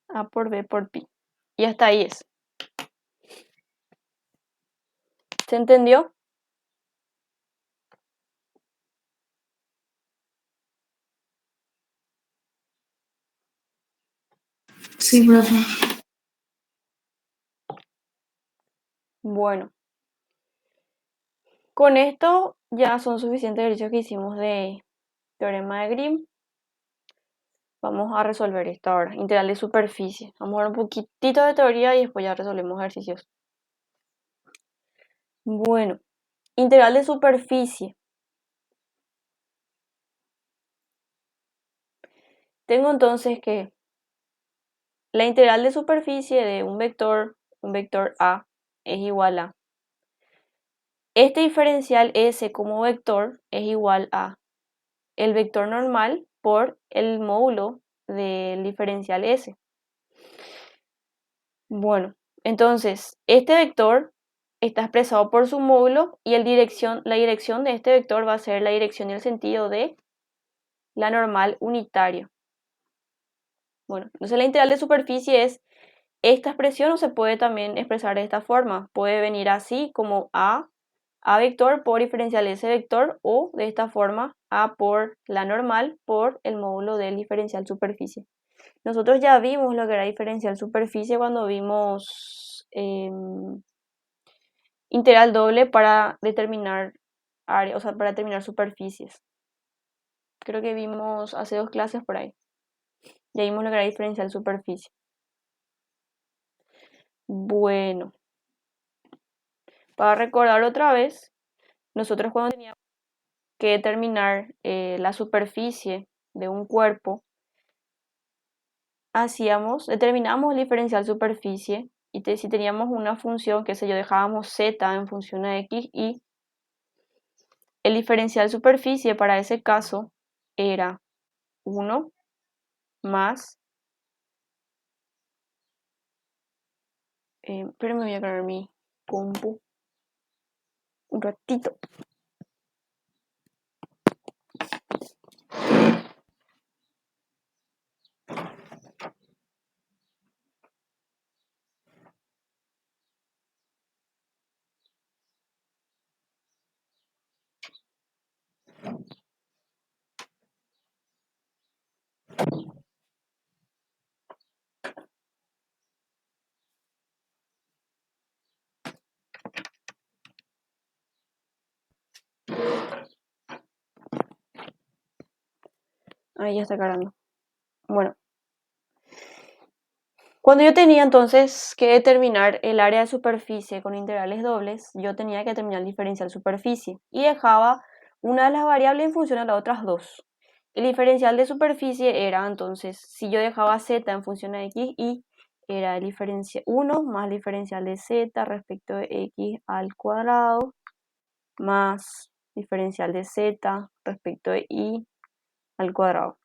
A por B por pi. Y hasta ahí es. ¿Se entendió? Sí, profe. Bueno, con esto ya son suficientes ejercicios que hicimos de teorema de Grimm. Vamos a resolver esto ahora. Integral de superficie. Vamos a ver un poquitito de teoría y después ya resolvemos ejercicios. Bueno, integral de superficie. Tengo entonces que la integral de superficie de un vector A, es igual a. Este diferencial S como vector es igual a el vector normal por el módulo del diferencial S. Bueno, entonces este vector está expresado por su módulo y la dirección de este vector va a ser la dirección y el sentido de la normal unitaria. Bueno, entonces la integral de superficie es esta expresión, o se puede también expresar de esta forma. Puede venir así como A vector por diferencial S vector, o de esta forma A por la normal por el módulo del diferencial superficie. Nosotros ya vimos lo que era diferencial superficie cuando vimos integral doble para determinar área, o sea, para determinar superficies. Creo que vimos hace 2 clases por ahí. Ya vimos lo que era diferencial superficie. Bueno, para recordar otra vez, nosotros cuando teníamos que determinar la superficie de un cuerpo, determinamos el diferencial superficie y si teníamos una función, qué sé yo, dejábamos z en función de x, y el diferencial superficie para ese caso era 1 más, pero me voy a cargar mi compu un ratito. Ahí ya está cargando. Bueno, cuando yo tenía entonces que determinar el área de superficie con integrales dobles, yo tenía que determinar el diferencial superficie y dejaba una de las variables en función a las otras dos. El diferencial de superficie era entonces, si yo dejaba z en función de x, y era el diferencial 1 más el diferencial de z respecto de x al cuadrado más diferencial de z respecto de y al cuadrado.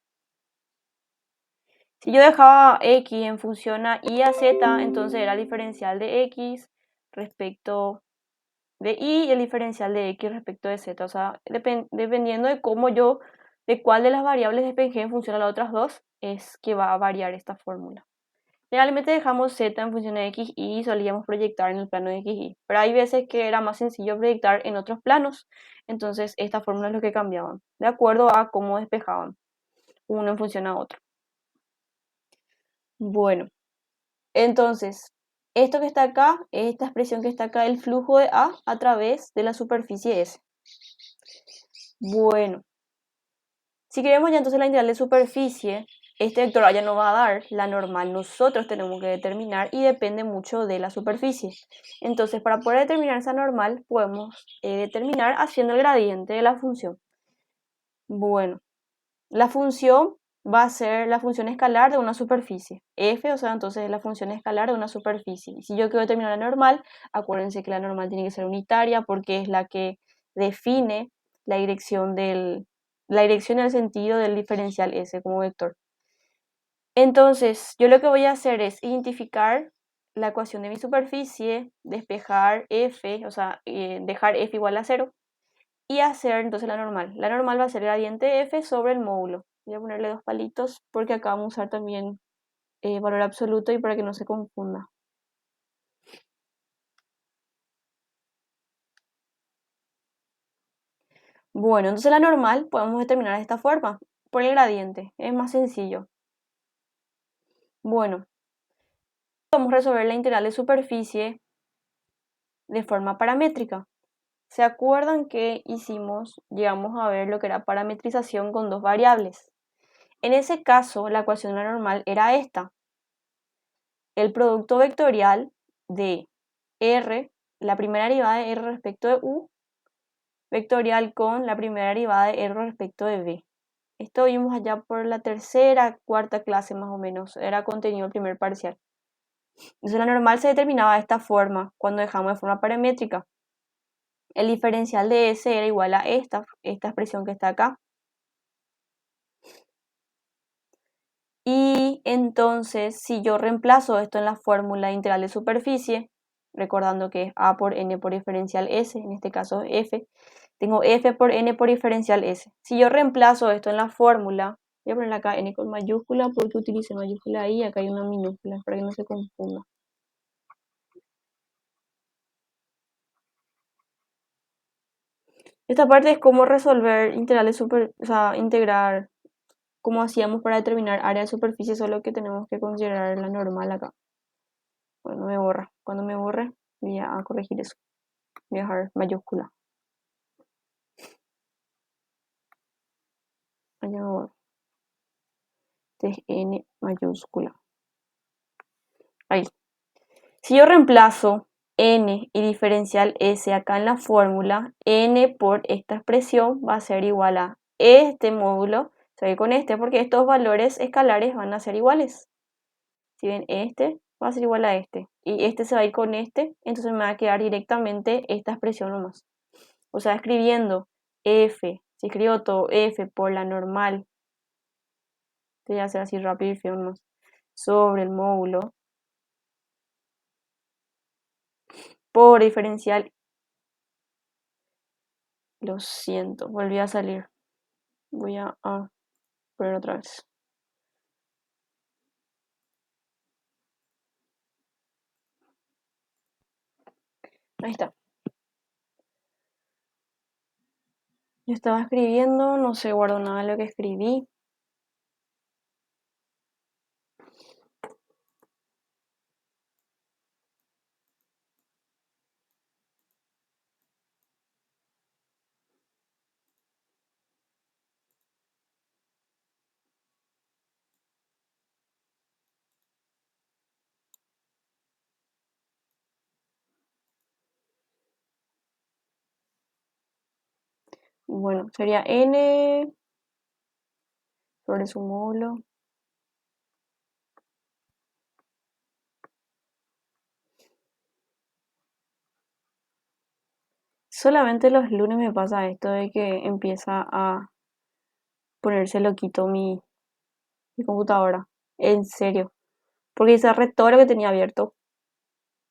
Si yo dejaba x en función a y a z, entonces era el diferencial de x respecto de y el diferencial de x respecto de z. O sea, dependiendo de de cuál de las variables despejé en función a las otras dos, es que va a variar esta fórmula. Generalmente dejamos z en función de x y solíamos proyectar en el plano de x y, pero hay veces que era más sencillo proyectar en otros planos, entonces esta fórmula es lo que cambiaban, de acuerdo a cómo despejaban uno en función a otro. Bueno, entonces, Esto que está acá, esta expresión que está acá, el flujo de A través de la superficie S. Bueno, si queremos ya entonces la integral de superficie, este vector A ya no va a dar, la normal nosotros tenemos que determinar y depende mucho de la superficie. Entonces, para poder determinar esa normal, podemos determinar haciendo el gradiente de la función. Bueno, la función va a ser la función escalar de una superficie. F, o sea, entonces es la función escalar de una superficie. Y si yo quiero determinar la normal, acuérdense que la normal tiene que ser unitaria porque es la que define la dirección y el sentido del diferencial S como vector. Entonces, yo lo que voy a hacer es identificar la ecuación de mi superficie, despejar F, o sea, dejar F igual a 0 y hacer entonces la normal. La normal va a ser gradiente F sobre el módulo. Voy a ponerle 2 palitos porque acá vamos a usar también valor absoluto y para que no se confunda. Bueno, entonces la normal podemos determinar de esta forma, por el gradiente, es más sencillo. Bueno, vamos a resolver la integral de superficie de forma paramétrica. ¿Se acuerdan que llegamos a ver lo que era parametrización con dos variables? En ese caso, la ecuación de la normal era esta. El producto vectorial de R, la primera derivada de R respecto de U, vectorial con la primera derivada de R respecto de B. Esto vimos allá por la tercera, cuarta clase más o menos, era contenido del primer parcial. Entonces la normal se determinaba de esta forma, cuando dejamos de forma paramétrica. El diferencial de S era igual a esta expresión que está acá. Y entonces, si yo reemplazo esto en la fórmula integral de superficie, recordando que es A por N por diferencial S, en este caso F, tengo F por N por diferencial S. Si yo reemplazo esto en la fórmula, voy a poner acá N con mayúscula porque utilicé mayúscula ahí y acá hay una minúscula para que no se confunda. Esta parte es cómo resolver integrales integrar como hacíamos para determinar área de superficie, solo que tenemos que considerar la normal acá. Bueno, me borra. Cuando me borre, voy a corregir eso. Voy a dejar mayúscula. Allá me borro. Este es N mayúscula. Ahí. Si yo reemplazo N y diferencial S acá en la fórmula, N por esta expresión va a ser igual a este módulo, se ve con este, porque estos valores escalares van a ser iguales. Si ven, este va a ser igual a este, y este se va a ir con este, entonces me va a quedar directamente esta expresión nomás. O sea, escribiendo F, si escribo todo F por la normal, te voy a hacer así rápido y feo nomás, sobre el módulo, por diferencial, lo siento, volví a salir. Voy a poner otra vez. Ahí está. Yo estaba escribiendo, no se guardó nada de lo que escribí. Bueno, sería N sobre su módulo. Solamente los lunes me pasa esto de que empieza a ponerse loquito mi computadora. En serio. Porque cerré todo lo que tenía abierto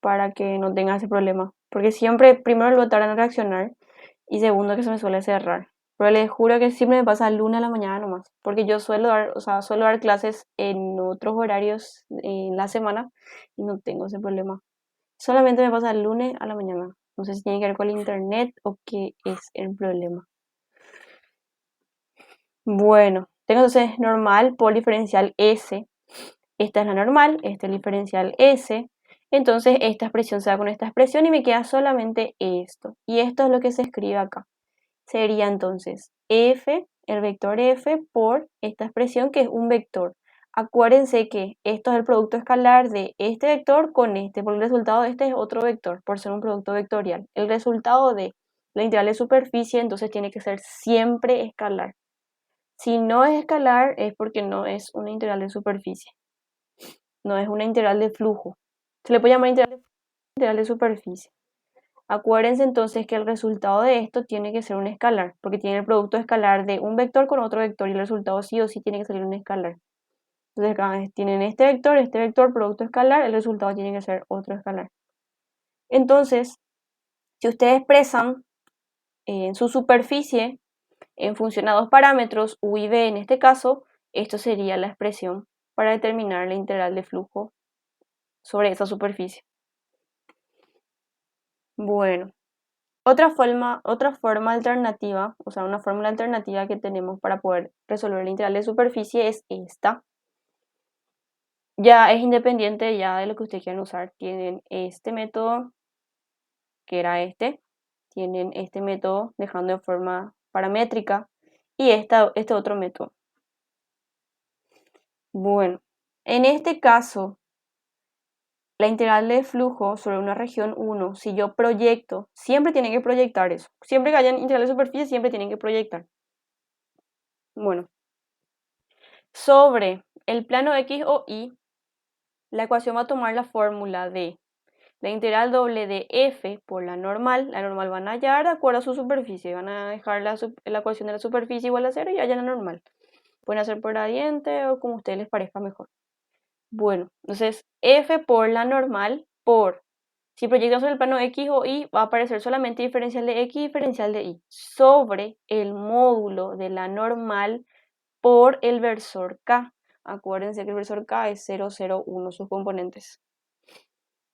para que no tenga ese problema. Porque siempre, primero, lo tardan en reaccionar y segundo, que se me suele cerrar. Pero les juro que siempre me pasa el lunes a la mañana nomás. Porque yo suelo dar clases en otros horarios en la semana y no tengo ese problema. Solamente me pasa el lunes a la mañana. No sé si tiene que ver con el internet o qué es el problema. Bueno, tengo entonces normal por diferencial S. Esta es la normal, este es el diferencial S. Entonces esta expresión se da con esta expresión y me queda solamente esto. Y esto es lo que se escribe acá. Sería entonces f, el vector f, por esta expresión que es un vector. Acuérdense que esto es el producto escalar de este vector con este, porque el resultado de este es otro vector, por ser un producto vectorial. El resultado de la integral de superficie entonces tiene que ser siempre escalar. Si no es escalar es porque no es una integral de superficie, no es una integral de flujo. Se le puede llamar integral de superficie. Acuérdense entonces que el resultado de esto tiene que ser un escalar, porque tiene el producto escalar de un vector con otro vector y el resultado sí o sí tiene que salir un escalar. Entonces acá tienen este vector, producto escalar, el resultado tiene que ser otro escalar. Entonces, si ustedes expresan en su superficie en función a dos parámetros, u y b en este caso, esto sería la expresión para determinar la integral de flujo sobre esa superficie. Bueno. Otra forma alternativa, o sea, una fórmula alternativa que tenemos para poder resolver la integral de superficie es esta. Ya es independiente ya de lo que ustedes quieran usar. Tienen este método, que era este. Tienen este método dejando de forma paramétrica y este otro método. Bueno, en este caso, la integral de flujo sobre una región 1, si yo proyecto, siempre tienen que proyectar eso. Siempre que hayan integral de superficie, siempre tienen que proyectar. Bueno, sobre el plano X o Y, la ecuación va a tomar la fórmula de la integral doble de f por la normal van a hallar de acuerdo a su superficie, van a dejar la ecuación de la superficie igual a 0 y hallan la normal. Pueden hacer por gradiente o como a ustedes les parezca mejor. Bueno, entonces f por la normal por, si proyectamos sobre el plano X o Y, va a aparecer solamente diferencial de X y diferencial de Y sobre el módulo de la normal por el versor K. Acuérdense que el versor K es 0, 0, 1, sus componentes.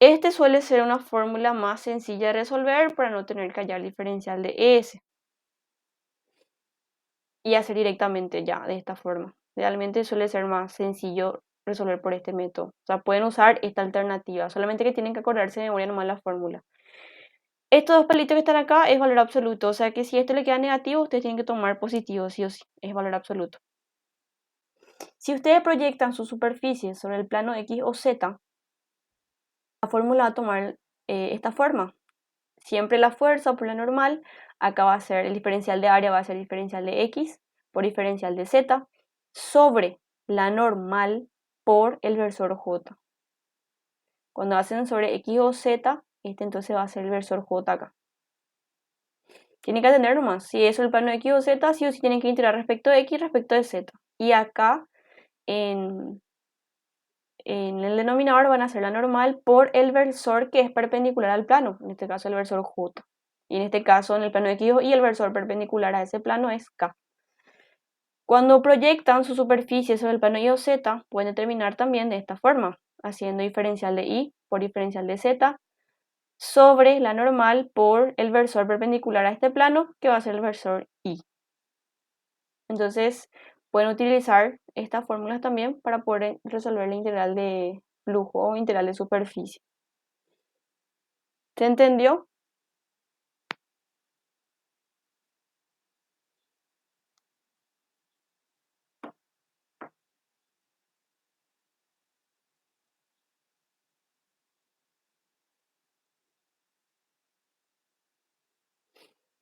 Este suele ser una fórmula más sencilla de resolver para no tener que hallar diferencial de S. Y hacer directamente ya de esta forma. Realmente suele ser más sencillo resolver por este método. O sea, pueden usar esta alternativa, solamente que tienen que acordarse de memoria nomás la fórmula. Estos dos palitos que están acá es valor absoluto, o sea que si esto le queda negativo, ustedes tienen que tomar positivo, sí o sí, es valor absoluto. Si ustedes proyectan su superficie sobre el plano X o Z, la fórmula va a tomar esta forma. Siempre la fuerza por la normal, acá va a ser el diferencial de área, va a ser el diferencial de X por diferencial de Z, sobre la normal por el versor J. Cuando hacen sobre X o Z, este entonces va a ser el versor J acá. Tienen que atender nomás, si es el plano de X o Z, sí o sí tienen que integrar respecto de X y respecto de Z. Y acá en el denominador van a ser la normal por el versor que es perpendicular al plano, en este caso el versor J. Y en este caso en el plano X y el versor perpendicular a ese plano es K. Cuando proyectan su superficie sobre el plano Y o Z, pueden determinar también de esta forma, haciendo diferencial de Y por diferencial de Z sobre la normal por el versor perpendicular a este plano, que va a ser el versor Y. Entonces, pueden utilizar estas fórmulas también para poder resolver la integral de flujo o integral de superficie. ¿Se entendió?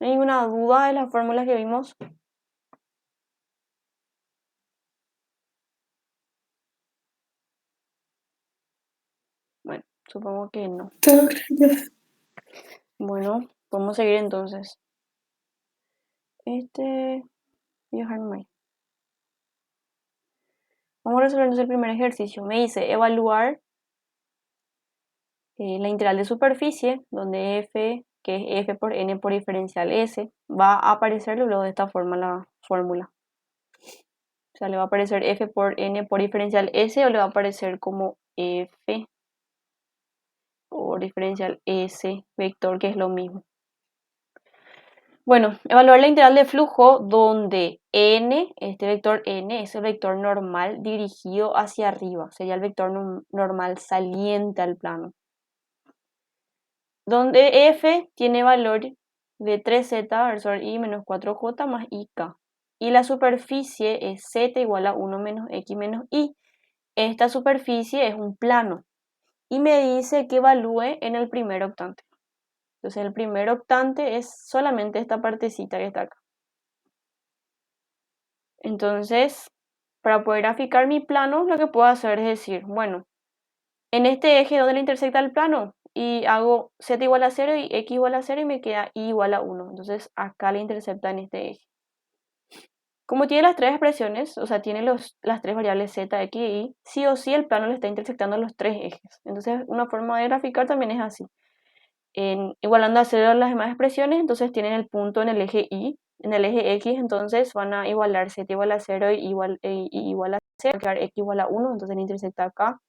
¿No hay ninguna duda de las fórmulas que vimos? Bueno, supongo que no. Bueno, podemos seguir entonces. Voy a dejarme ahí. Vamos a resolver el primer ejercicio. Me dice evaluar la integral de superficie, donde f, que es f por n por diferencial s, va a aparecer luego de esta forma la fórmula. O sea, le va a aparecer f por n por diferencial s o le va a aparecer como f por diferencial s vector, que es lo mismo. Bueno, evaluar la integral de flujo donde n, este vector n, es el vector normal dirigido hacia arriba, sería el vector normal saliente al plano. donde f tiene valor de 3z versor i menos 4j más ik. Y la superficie es z igual a 1 menos x menos y. Esta superficie es un plano y me dice que evalúe en el primer octante. Entonces el primer octante es solamente esta partecita que está acá. Entonces, para poder graficar mi plano, lo que puedo hacer es decir, bueno, en este eje donde le intersecta el plano, y hago z igual a 0 y x igual a 0 y me queda y igual a 1. Entonces acá le intercepta en este eje. Como tiene las tres expresiones, o sea, tiene las tres variables z, x y y, sí o sí el plano le está intersectando los tres ejes. Entonces una forma de graficar también es así. Igualando a 0 las demás expresiones, entonces tienen el punto en el eje y, en el eje x, entonces van a igualar z igual a 0 y igual a 0, va a quedar x igual a 1, entonces le intersecta acá.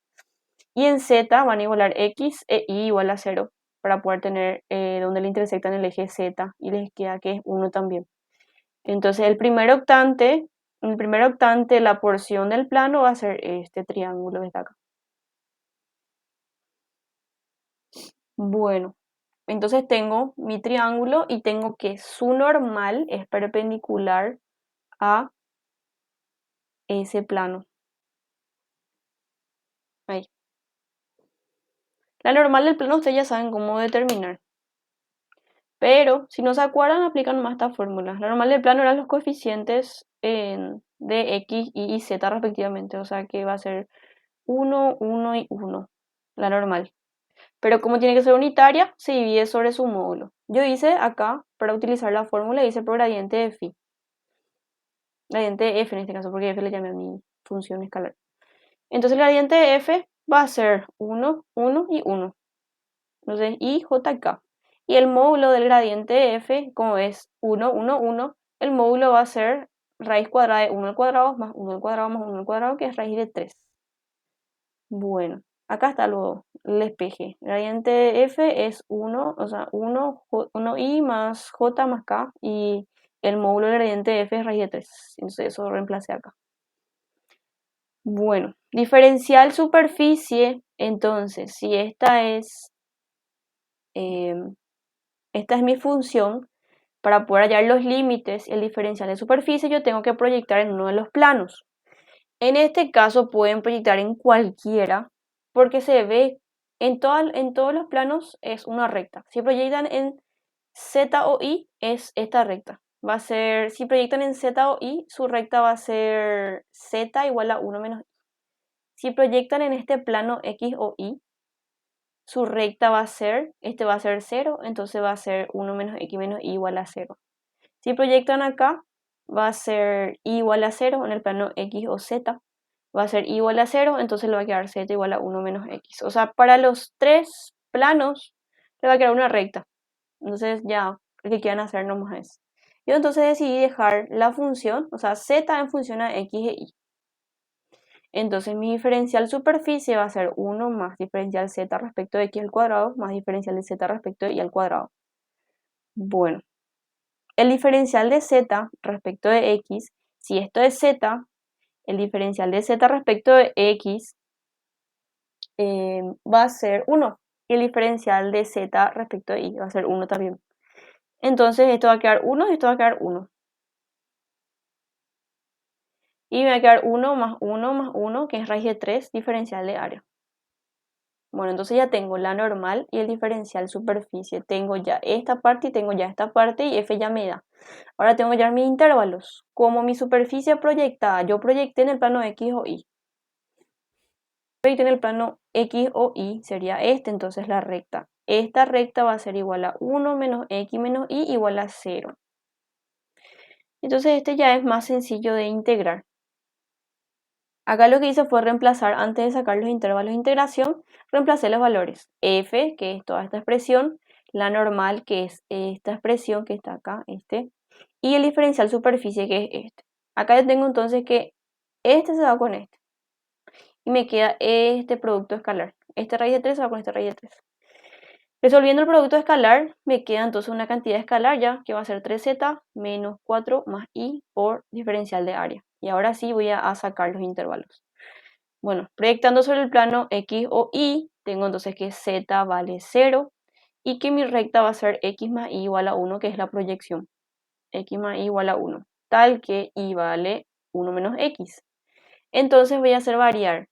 Y en z van a igualar x e y igual a 0 para poder tener donde le intersectan el eje z y les queda que es 1 también. Entonces el primer octante, la porción del plano va a ser este triángulo que está acá. Bueno, entonces tengo mi triángulo y tengo que su normal es perpendicular a ese plano. Ahí. La normal del plano ustedes ya saben cómo determinar. Pero si no se acuerdan, aplican más esta fórmula. La normal del plano eran los coeficientes de x, y z respectivamente. O sea que va a ser 1, 1 y 1. La normal. Pero como tiene que ser unitaria, se divide sobre su módulo. Yo hice acá, para utilizar la fórmula, hice por gradiente de phi. Gradiente de f en este caso, porque f le llamé a mi función escalar. Entonces el gradiente de f va a ser 1, 1 y 1. Entonces i, j, k. Y el módulo del gradiente de f, como es 1, 1, 1, el módulo va a ser raíz cuadrada de 1 al cuadrado más 1 al cuadrado más 1 al cuadrado, que es raíz de 3. Bueno, acá está el despeje. El gradiente de f es 1, o sea, 1i más j más k, y el módulo del gradiente de f es raíz de 3. Entonces eso reemplacé acá. Bueno, diferencial superficie, entonces, si esta es mi función, para poder hallar los límites, el diferencial de superficie, yo tengo que proyectar en uno de los planos. En este caso pueden proyectar en cualquiera, porque se ve en todos los planos es una recta. Si proyectan en Z o Y, es esta recta. Va a ser, si proyectan en Z o Y, su recta va a ser Z igual a 1 menos Y. Si proyectan en este plano X o Y, su recta va a ser, este va a ser 0, entonces va a ser 1 menos X menos Y igual a 0. Si proyectan acá, va a ser Y igual a 0 en el plano X o Z. Va a ser Y igual a 0, entonces le va a quedar Z igual a 1 menos X. O sea, para los tres planos le va a quedar una recta. Entonces ya, lo que quieran hacer nomás es. Yo entonces decidí dejar la función, o sea, Z en función a X e Y. Entonces mi diferencial superficie va a ser 1 más diferencial Z respecto de X al cuadrado más diferencial de Z respecto de Y al cuadrado. Bueno, el diferencial de Z respecto de X, si esto es Z, el diferencial de Z respecto de X va a ser 1. Y el diferencial de Z respecto de Y va a ser 1 también. Entonces esto va a quedar 1 y esto va a quedar 1. Y me va a quedar 1 más 1 más 1, que es raíz de 3, diferencial de área. Bueno, entonces ya tengo la normal y el diferencial superficie. Tengo ya esta parte y tengo ya esta parte y f ya me da. Ahora tengo que hallar mis intervalos. Como mi superficie proyectada, yo proyecté en el plano X o Y. Proyecté en el plano X o Y, sería este, entonces la recta. Esta recta va a ser igual a 1 menos X menos Y igual a 0. Entonces este ya es más sencillo de integrar. Acá lo que hice fue reemplazar, antes de sacar los intervalos de integración, reemplacé los valores. F, que es toda esta expresión, la normal, que es esta expresión que está acá, y el diferencial superficie, que es este. Acá yo tengo entonces que este se va con este. Y me queda este producto escalar. Este raíz de 3 se va con este raíz de 3. Resolviendo el producto escalar, me queda entonces una cantidad escalar ya, que va a ser 3z menos 4 más y por diferencial de área. Y ahora sí voy a sacar los intervalos. Bueno, proyectando sobre el plano X o Y, tengo entonces que z vale 0 y que mi recta va a ser x más y igual a 1, que es la proyección. X más y igual a 1, tal que y vale 1 menos x. Entonces voy a hacer variar.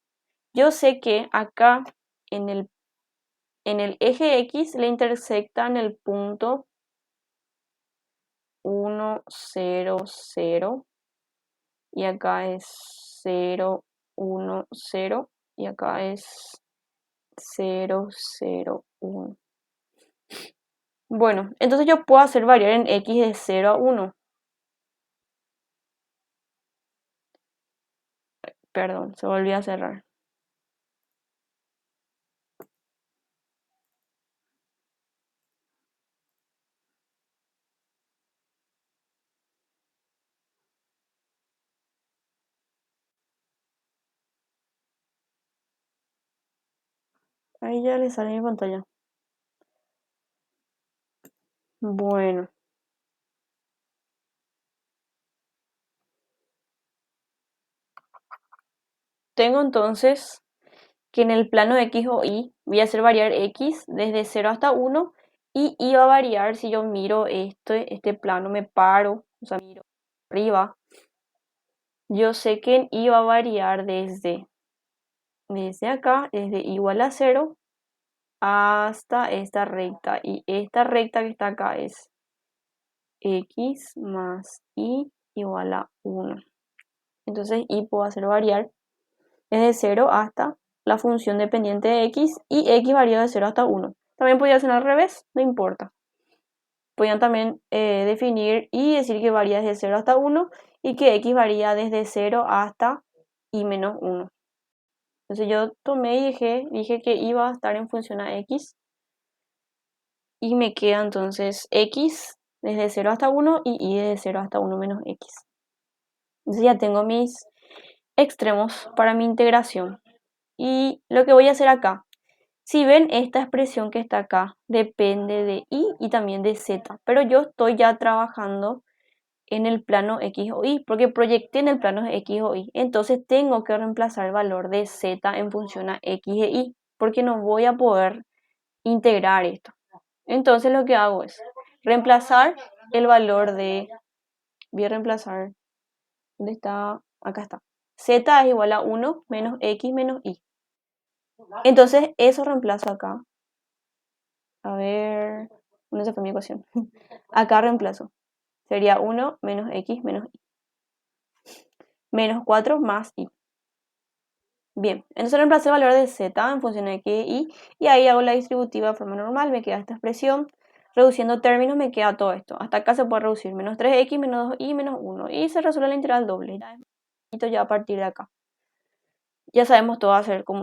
Yo sé que acá en el eje X le intersecta en el punto 1, 0, 0. Y acá es 0, 1, 0. Y acá es 0, 0, 1. Bueno, entonces yo puedo hacer variar en X de 0 a 1. Perdón, se volvió a cerrar. Ahí ya le sale mi pantalla. Bueno, tengo entonces que en el plano X o Y voy a hacer variar X desde 0 hasta 1 y Y va a variar si yo miro este plano, me paro, o sea, miro arriba. Yo sé que en Y va a variar desde acá, desde igual a 0 hasta esta recta. Y esta recta que está acá es X más Y igual a 1. Entonces Y puedo hacer variar desde 0 hasta la función dependiente de X y X varía de 0 hasta 1. También podría ser al revés, no importa. Podrían también definir y decir que varía desde 0 hasta 1 y que X varía desde 0 hasta Y menos 1. Entonces yo tomé y dije que iba a estar en función a X y me queda entonces X desde 0 hasta 1 y Y desde 0 hasta 1 menos X. Entonces ya tengo mis extremos para mi integración. Y lo que voy a hacer acá, si ven esta expresión que está acá, depende de y también de z, pero yo estoy ya trabajando en el plano X o Y, porque proyecté en el plano X o Y. Entonces tengo que reemplazar el valor de z en función a X e Y, porque no voy a poder integrar esto. Entonces lo que hago es reemplazar el valor de, voy a reemplazar, ¿dónde está? Acá está. Z es igual a 1 menos X menos Y. Entonces eso reemplazo acá. A ver, ¿dónde se fue mi ecuación? Acá reemplazo. Sería 1 menos X menos Y. Menos 4 más Y. Bien, entonces reemplacé el valor de Z en función de X e Y y ahí hago la distributiva de forma normal, me queda esta expresión. Reduciendo términos me queda todo esto. Hasta acá se puede reducir menos 3X menos 2Y menos 1 y se resuelve la integral doble. Ya a partir de acá. Ya sabemos todo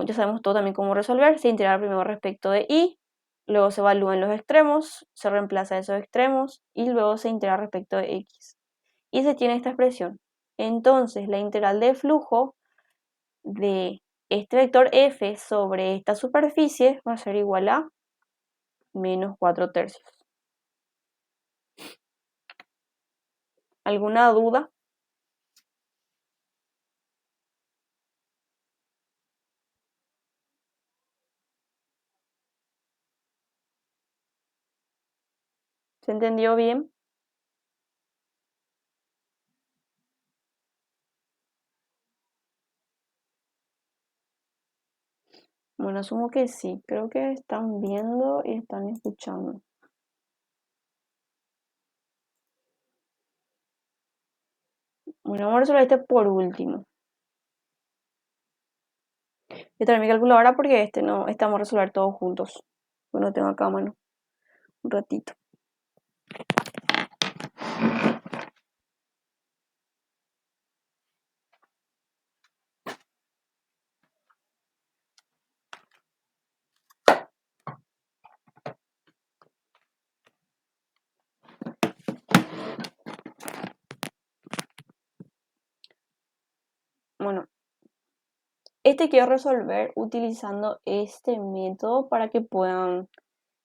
ya sabemos todo también cómo resolver. Se integra primero respecto de Y, luego se evalúan los extremos, se reemplaza esos extremos y luego se integra respecto de X. Y se tiene esta expresión. Entonces la integral de flujo de este vector f sobre esta superficie va a ser igual a menos 4 tercios. ¿Alguna duda? ¿Se entendió bien? Bueno, asumo que sí. Creo que están viendo y están escuchando. Bueno, vamos a resolver este por último. Voy a traer mi calculadora porque vamos a resolver todos juntos. Bueno, tengo acá a mano un ratito. Bueno, quiero resolver utilizando este método para que puedan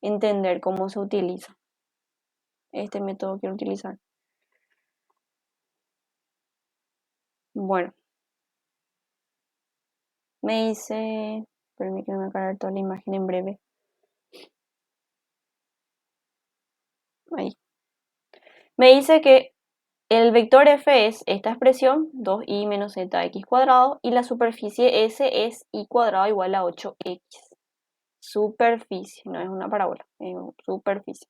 entender cómo se utiliza. Este método quiero utilizar. Bueno, permíteme cargar toda la imagen en breve. Ahí. Me dice que el vector f es esta expresión, 2i menos zx cuadrado, y la superficie S es i cuadrado igual a 8x. Superficie, no es una parábola, es una superficie.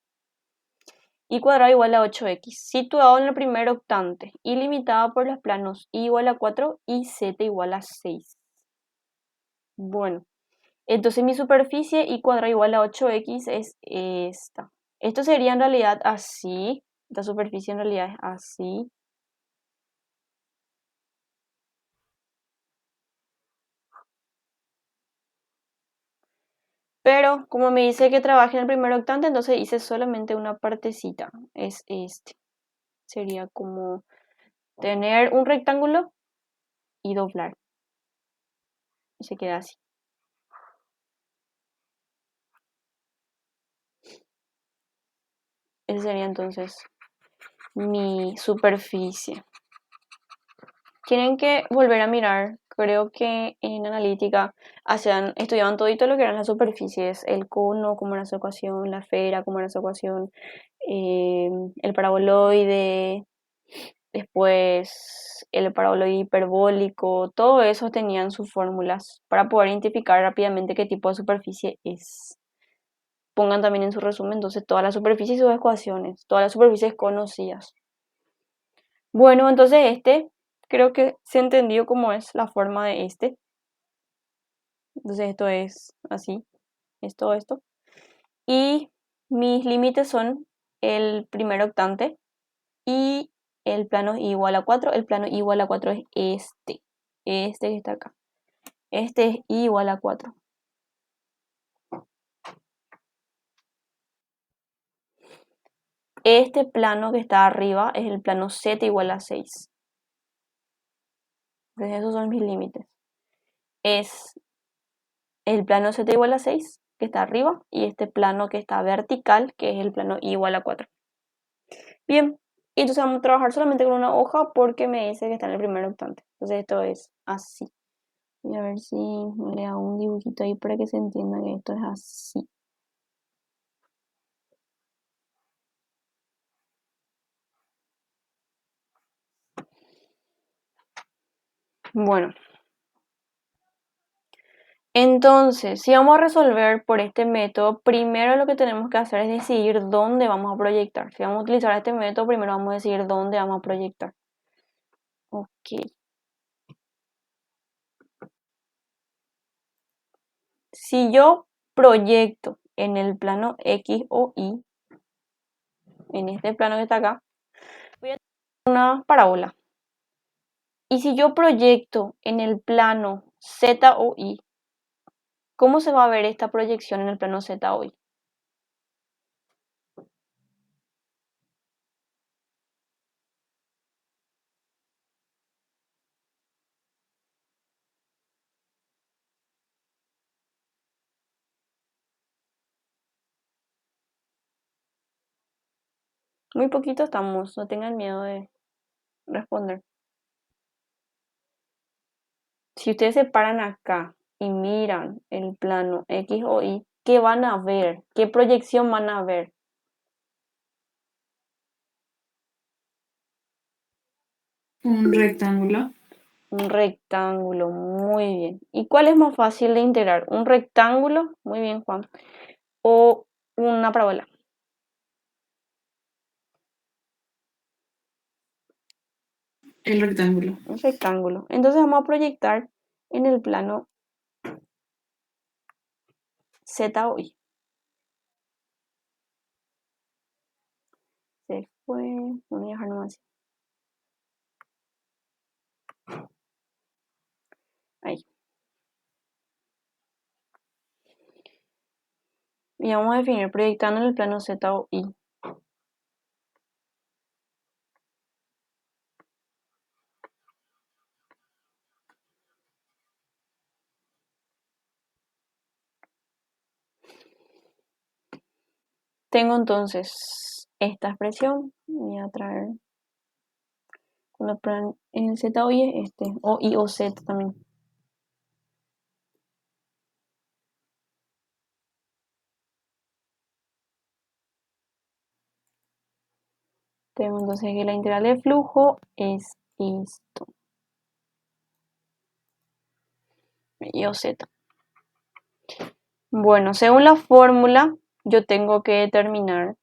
I cuadrado igual a 8x, situado en el primer octante y limitado por los planos i igual a 4 y z igual a 6. Bueno, entonces mi superficie i cuadrado igual a 8x es esta. Esto sería en realidad así, esta superficie en realidad es así. Pero como me dice que trabaje en el primer octante, entonces hice solamente una partecita, es este. Sería como tener un rectángulo y doblar. Y se queda así. Ese sería entonces mi superficie. Tienen que volver a mirar, creo que en analítica estudiaban todito lo que eran las superficies, el cono, cómo era su ecuación, la esfera, cómo era su ecuación, el paraboloide, después el paraboloide hiperbólico, todo eso tenían sus fórmulas para poder identificar rápidamente qué tipo de superficie es. Pongan también en su resumen entonces todas las superficies y sus ecuaciones, todas las superficies conocidas. Bueno, entonces creo que se entendió cómo es la forma de este. Entonces esto es así, es todo esto. Y mis límites son el primer octante y el plano igual a 4. El plano igual a 4 es este que está acá. Este es igual a 4. Este plano que está arriba es el plano z igual a 6. Entonces esos son mis límites. Es el plano z igual a 6 que está arriba y este plano que está vertical que es el plano igual a 4. Bien, y entonces vamos a trabajar solamente con una hoja porque me dice que está en el primer octante. Entonces esto es así. Voy a ver si le hago un dibujito ahí para que se entienda que esto es así. Bueno, entonces, si vamos a resolver por este método, primero lo que tenemos que hacer es decidir dónde vamos a proyectar. Si vamos a utilizar este método, primero vamos a decidir dónde vamos a proyectar. Ok. Si yo proyecto en el plano X o Y, en este plano que está acá, voy a tener una parábola. Y si yo proyecto en el plano Z o Y, ¿cómo se va a ver esta proyección en el plano Z o Y? Muy poquito estamos, no tengan miedo de responder. Si ustedes se paran acá y miran el plano X o Y, ¿qué van a ver? ¿Qué proyección van a ver? Un rectángulo. Un rectángulo, muy bien. ¿Y cuál es más fácil de integrar? ¿Un rectángulo? Muy bien, Juan. ¿O una parábola? El rectángulo. Un rectángulo. Entonces vamos a proyectar en el plano Z o Y. Se fue. Voy a dejar nomás. Ahí. Y vamos a definir proyectando en el plano Z o Y. Tengo entonces esta expresión. Voy a traer en el Z o Y es o Y o Z también. Tengo entonces que la integral de flujo es esto. Medio z. Bueno, según la fórmula, yo tengo que determinar,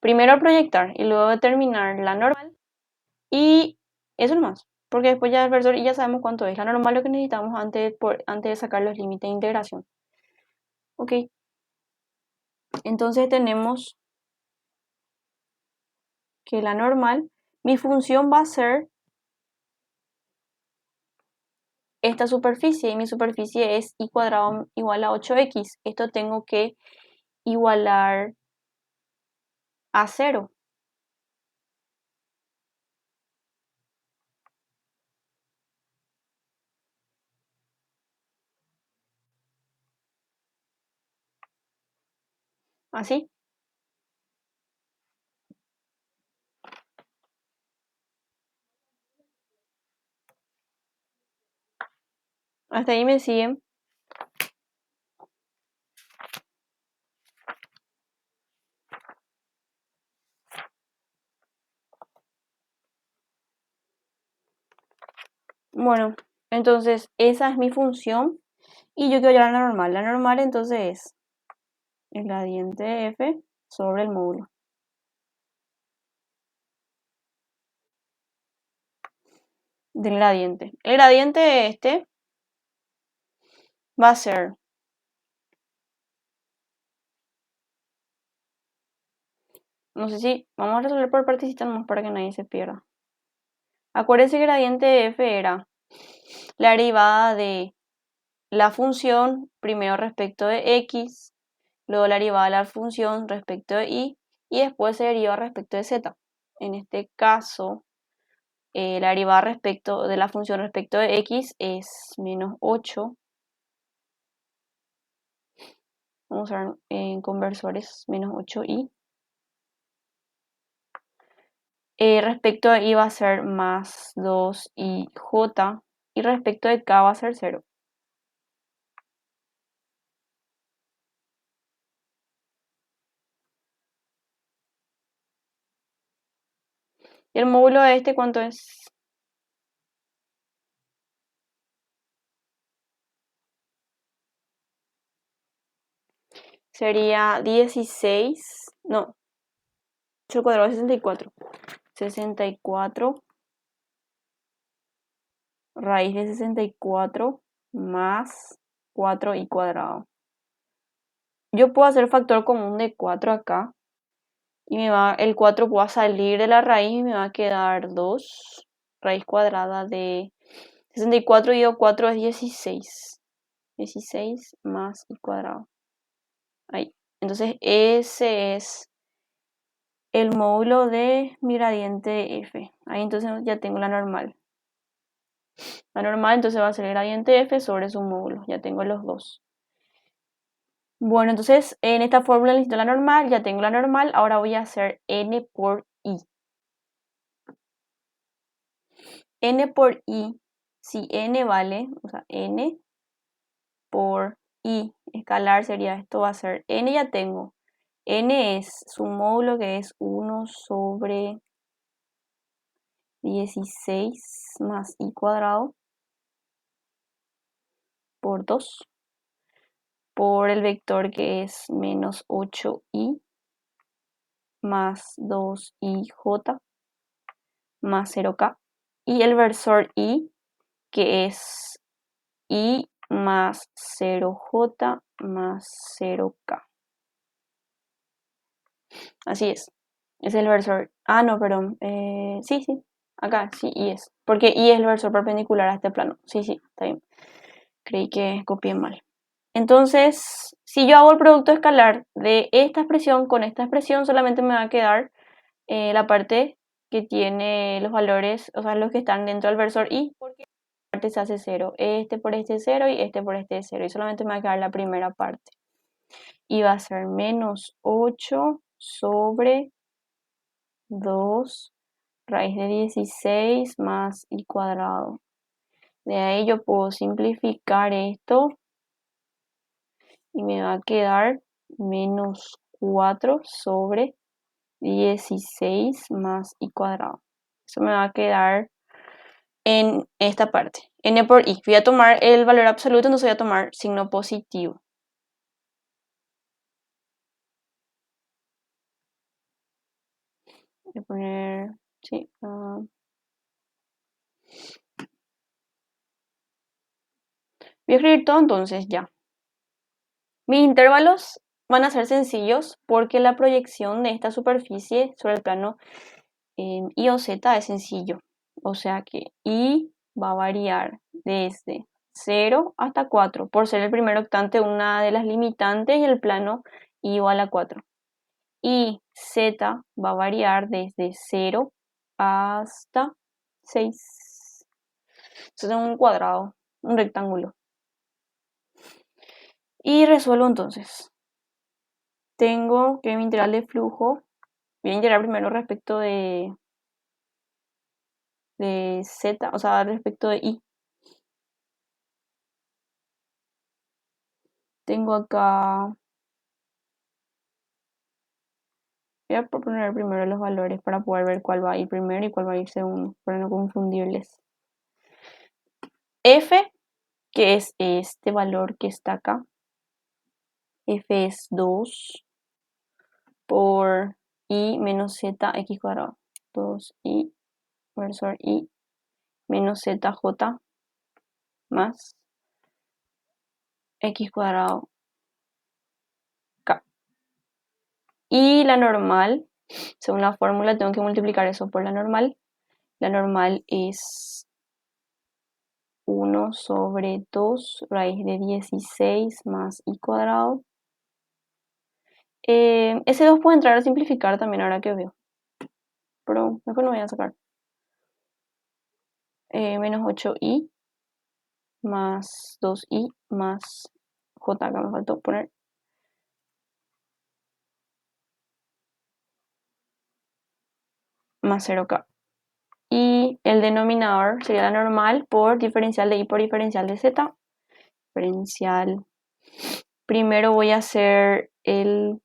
primero proyectar y luego determinar la normal y eso nomás. Porque después ya el versor y ya sabemos cuánto es. La normal lo que necesitamos antes de sacar los límites de integración. Ok, entonces tenemos que la normal, mi función va a ser esta superficie y mi superficie es y cuadrado igual a 8x. Esto tengo que igualar a 0. Así. Hasta ahí me siguen. Bueno, entonces esa es mi función y yo quiero llevar la normal. La normal entonces es el gradiente de f sobre el módulo del gradiente. El gradiente de este va a ser, no sé si vamos a resolver por partecitas nomás para que nadie se pierda. Acuérdense que el gradiente de f era la derivada de la función primero respecto de x, luego la derivada de la función respecto de y después se deriva respecto de z. En este caso, la derivada respecto de la función respecto de x es menos 8. Vamos a ver en conversores menos 8i. Respecto de y va a ser más 2ij y respecto de k va a ser 0. ¿Y el módulo de este cuánto es? Sería 16, no, 8 al cuadrado es 64. 64 raíz de 64 más 4i cuadrado. Yo puedo hacer factor común de 4 acá y el 4 va a salir de la raíz y me va a quedar 2 raíz cuadrada de 64 y 4 es 16. 16 más i cuadrado. Ahí. Entonces ese es el módulo de mi gradiente f. Ahí entonces ya tengo la normal. La normal entonces va a ser el gradiente f sobre su módulo. Ya tengo los dos. Bueno, entonces en esta fórmula necesito la normal. Ya tengo la normal. Ahora voy a hacer n por i. N por i. Si n vale, o sea, n por i escalar sería esto, va a ser n ya tengo. N es su módulo que es 1 sobre 16 más i cuadrado por 2 por el vector que es menos 8i más 2ij más 0k y el versor i que es i más 0j más 0k. Así es. Es el versor. Ah, no, perdón. Sí, sí. Acá, sí, y es. Porque y es el versor perpendicular a este plano. Sí, sí, está bien. Creí que copié mal. Entonces, si yo hago el producto escalar de esta expresión con esta expresión, solamente me va a quedar la parte que tiene los valores, o sea, los que están dentro del versor y porque la parte se hace 0. Este por este es 0 y este por este es 0. Y solamente me va a quedar la primera parte. Y va a ser menos 8 sobre 2 raíz de 16 más i cuadrado. De ahí yo puedo simplificar esto y me va a quedar menos 4 sobre 16 más y cuadrado. Eso me va a quedar en esta parte. N por i. Voy a tomar el valor absoluto, entonces voy a tomar signo positivo. Voy a poner, sí, voy a escribir todo entonces ya. Mis intervalos van a ser sencillos porque la proyección de esta superficie sobre el plano I o Z es sencillo. O sea que I va a variar desde 0 hasta 4. Por ser el primer octante, una de las limitantes y el plano I igual a 4. Y Z va a variar desde 0 hasta 6. Esto es un cuadrado, un rectángulo. Y resuelvo entonces. Tengo que mi integral de flujo, voy a integrar primero respecto de Z, o sea, respecto de I. Tengo acá, voy a poner primero los valores para poder ver cuál va a ir primero y cuál va a ir segundo, para no confundirles. F, que es este valor que está acá, F es 2 por I menos Z X cuadrado. 2I versor I menos ZJ más X cuadrado K. Y la normal, según la fórmula, tengo que multiplicar eso por la normal. La normal es 1 sobre 2 raíz de 16 más I cuadrado. Ese 2 puede entrar a simplificar también ahora que veo. Pero mejor no voy a sacar. Menos 8I más 2I más J, acá me faltó poner. Más 0K. Y el denominador sería la normal por diferencial de I por diferencial de Z. Diferencial. Primero voy a hacer el...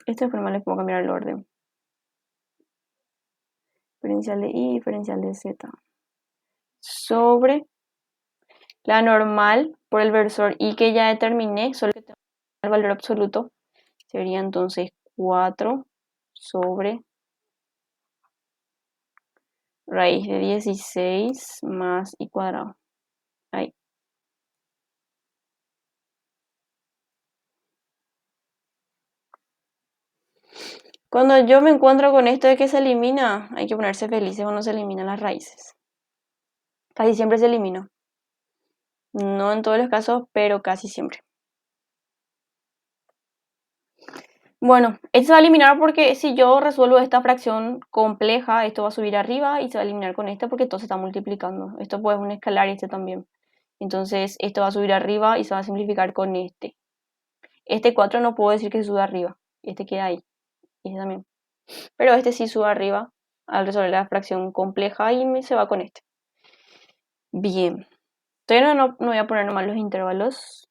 Este forma le puedo cambiar el orden. Diferencial de I, diferencial de Z. Sobre la normal por el versor I que ya determiné, solo que tengo el valor absoluto. Sería entonces 4 sobre raíz de 16 más I cuadrado. Ahí. Cuando yo me encuentro con esto de que se elimina, hay que ponerse felices cuando se eliminan las raíces. Casi siempre se elimina. No en todos los casos, pero casi siempre. Bueno, esto se va a eliminar porque si yo resuelvo esta fracción compleja, esto va a subir arriba y se va a eliminar con esta porque todo se está multiplicando. Esto puede ser un escalar y este también. Entonces esto va a subir arriba y se va a simplificar con este. Este 4 no puedo decir que se sube arriba. Este queda ahí. Y este también. Pero este sí sube arriba al resolver la fracción compleja y se va con este. Bien. Todavía no voy a poner nomás los intervalos.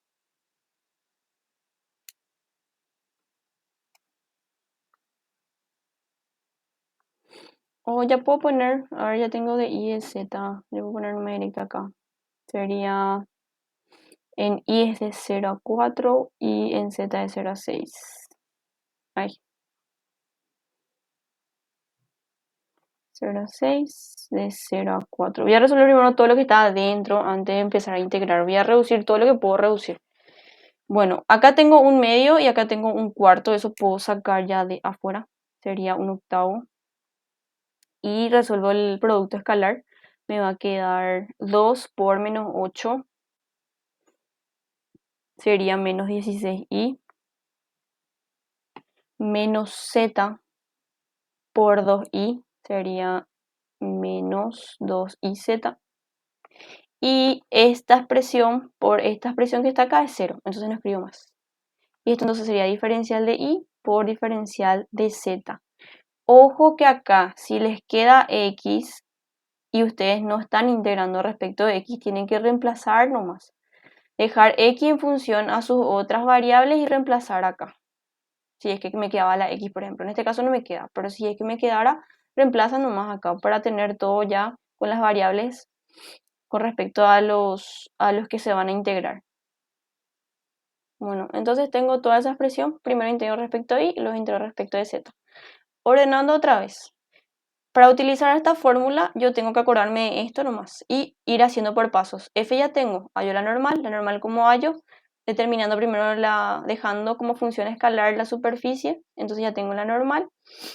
O ya puedo poner, a ver, ya tengo de I de Z. Le voy a poner número directo acá. Sería en I es de 0 a 4 y en Z de 0 a 6. Ahí. 0 a 6, de 0 a 4. Voy a resolver primero todo lo que está adentro antes de empezar a integrar. Voy a reducir todo lo que puedo reducir. Bueno, acá tengo un medio y acá tengo un cuarto. Eso puedo sacar ya de afuera. Sería un octavo. Y resuelvo el producto escalar. Me va a quedar 2 por menos 8. Sería menos 16i. Menos z por 2i. Sería menos 2iz. Y esta expresión por esta expresión que está acá es 0. Entonces no escribo más. Y esto entonces sería diferencial de i por diferencial de z. Ojo que acá, si les queda x y ustedes no están integrando respecto de x, tienen que reemplazar nomás. Dejar x en función a sus otras variables y reemplazar acá. Si es que me quedaba la x, por ejemplo. En este caso no me queda, pero si es que me quedara, reemplaza nomás acá para tener todo ya con las variables con respecto a los que se van a integrar. Bueno, entonces tengo toda esa expresión, primero integro respecto a y luego integro respecto de z. Ordenando otra vez. Para utilizar esta fórmula yo tengo que acordarme de esto nomás y ir haciendo por pasos. F ya tengo, hallo la normal como hallo, determinando primero dejando como función escalar la superficie, entonces ya tengo la normal.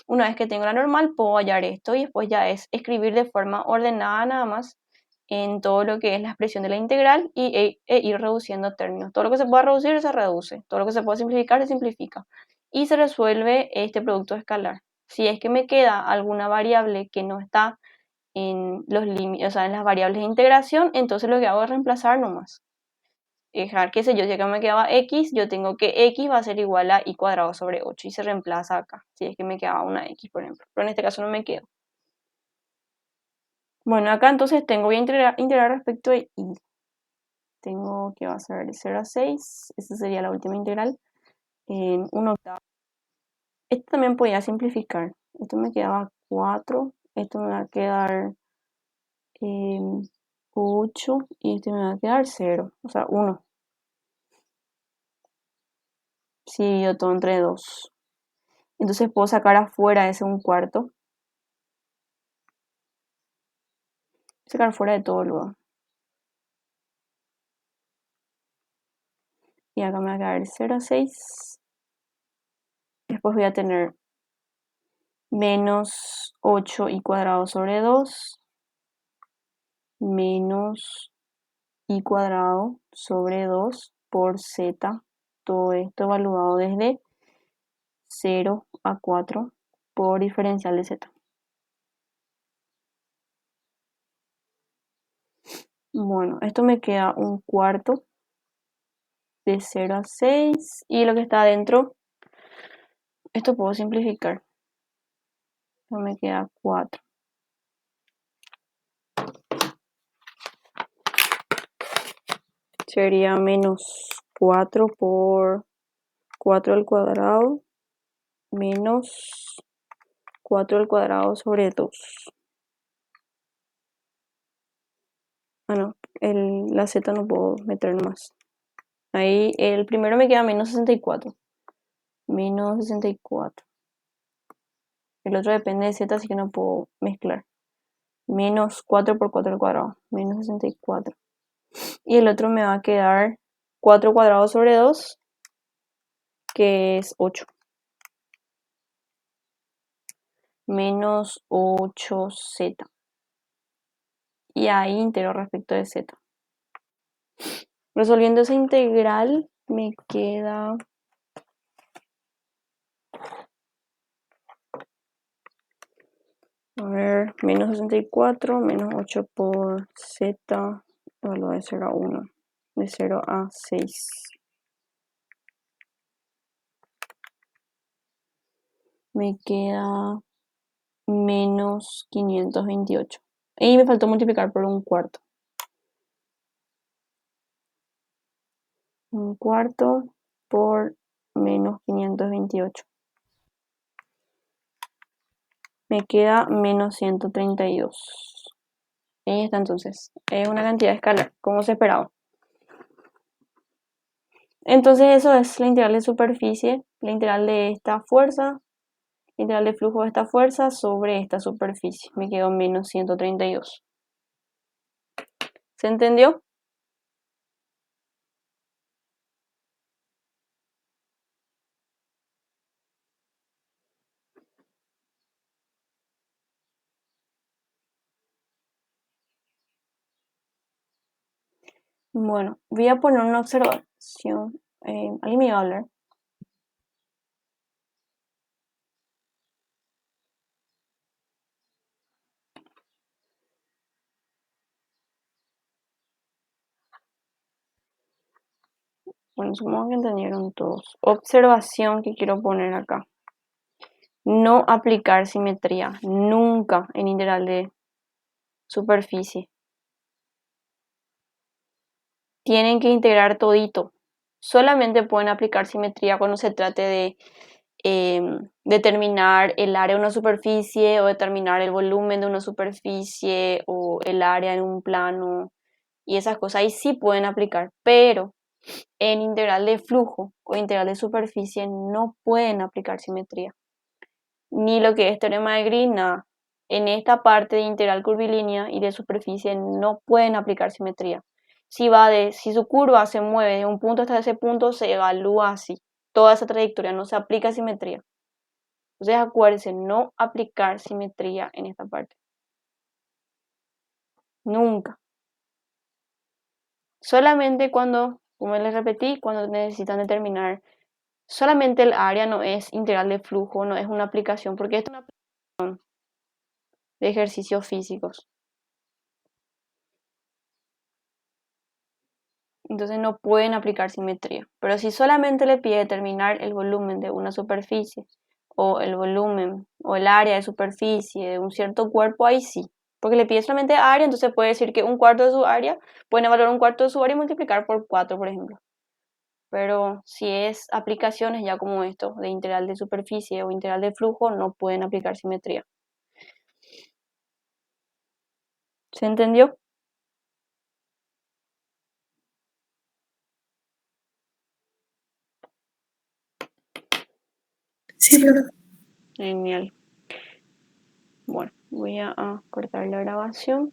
Una vez que tengo la normal puedo hallar esto y después ya es escribir de forma ordenada nada más en todo lo que es la expresión de la integral e ir reduciendo términos. Todo lo que se pueda reducir se reduce, todo lo que se pueda simplificar se simplifica y se resuelve este producto escalar. Si es que me queda alguna variable que no está en los límites, o sea, en las variables de integración, entonces lo que hago es reemplazar nomás. Dejar, qué sé yo, si acá me quedaba x, yo tengo que x va a ser igual a y cuadrado sobre 8 y se reemplaza acá, si es que me quedaba una x, por ejemplo. Pero en este caso no me quedo. Bueno, acá entonces voy a integrar respecto de y. Tengo que va a ser de 0 a 6, esa sería la última integral, en 1/8. Esto también podía simplificar. Esto me quedaba 4, esto me va a quedar 8 y este me va a quedar 0, o sea, 1. Si divido todo entre 2. Entonces puedo sacar afuera ese 1/4. Sacar fuera de todo luego. Y acá me va a quedar 0 a 6. Después voy a tener menos 8 y cuadrado sobre 2. Menos y cuadrado sobre 2 por z. Todo esto evaluado desde 0 a 4 por diferencial de z. Bueno, esto me queda 1/4 de 0 a 6 y lo que está adentro, esto puedo simplificar. Esto me queda 4. Sería menos 4 por 4 al cuadrado menos 4 al cuadrado sobre 2. Ah, no, la z no puedo meter nomás. Ahí el primero me queda menos 64. Menos 64. El otro depende de z, así que no puedo mezclar. Menos 4 por 4 al cuadrado. Menos 64. Y el otro me va a quedar 4 cuadrado sobre 2, que es 8. Menos 8z. Y ahí integro respecto de z. Resolviendo esa integral me queda menos 64, menos 8 por z, valor de 0 a 1, de 0 a 6. Me queda menos 528. Y me faltó multiplicar por 1/4. 1/4 por menos 528. Me queda menos 132. Ahí está entonces. Es una cantidad escalar, como se esperaba. Entonces eso es la integral de superficie, la integral de esta fuerza, la integral de flujo de esta fuerza sobre esta superficie. Me quedó menos 132. ¿Se entendió? Bueno, voy a poner una observación. ¿Alguien me iba a hablar? Bueno, supongo que entendieron todos. Observación que quiero poner acá. No aplicar simetría nunca en integral de superficie. Tienen que integrar todito. Solamente pueden aplicar simetría cuando se trate de determinar el área de una superficie o determinar el volumen de una superficie o el área en un plano y esas cosas ahí sí pueden aplicar, pero en integral de flujo o integral de superficie no pueden aplicar simetría. Ni lo que es teorema de Green, nada. En esta parte de integral curvilínea y de superficie no pueden aplicar simetría. Si su curva se mueve de un punto hasta ese punto, se evalúa así. Toda esa trayectoria no se aplica simetría. Entonces acuérdense, no aplicar simetría en esta parte. Nunca. Solamente cuando, como les repetí, cuando necesitan determinar, solamente el área no es integral de flujo, no es una aplicación, porque esto es una aplicación de ejercicios físicos. Entonces no pueden aplicar simetría. Pero si solamente le pide determinar el volumen de una superficie o el volumen o el área de superficie de un cierto cuerpo, ahí sí. Porque le pide solamente área, entonces puede decir que un cuarto de su área, pueden evaluar un cuarto de su área y multiplicar por 4, por ejemplo. Pero si es aplicaciones ya como esto, de integral de superficie o integral de flujo, no pueden aplicar simetría. ¿Se entendió? Sí, pero Genial. Bueno, voy a cortar la grabación.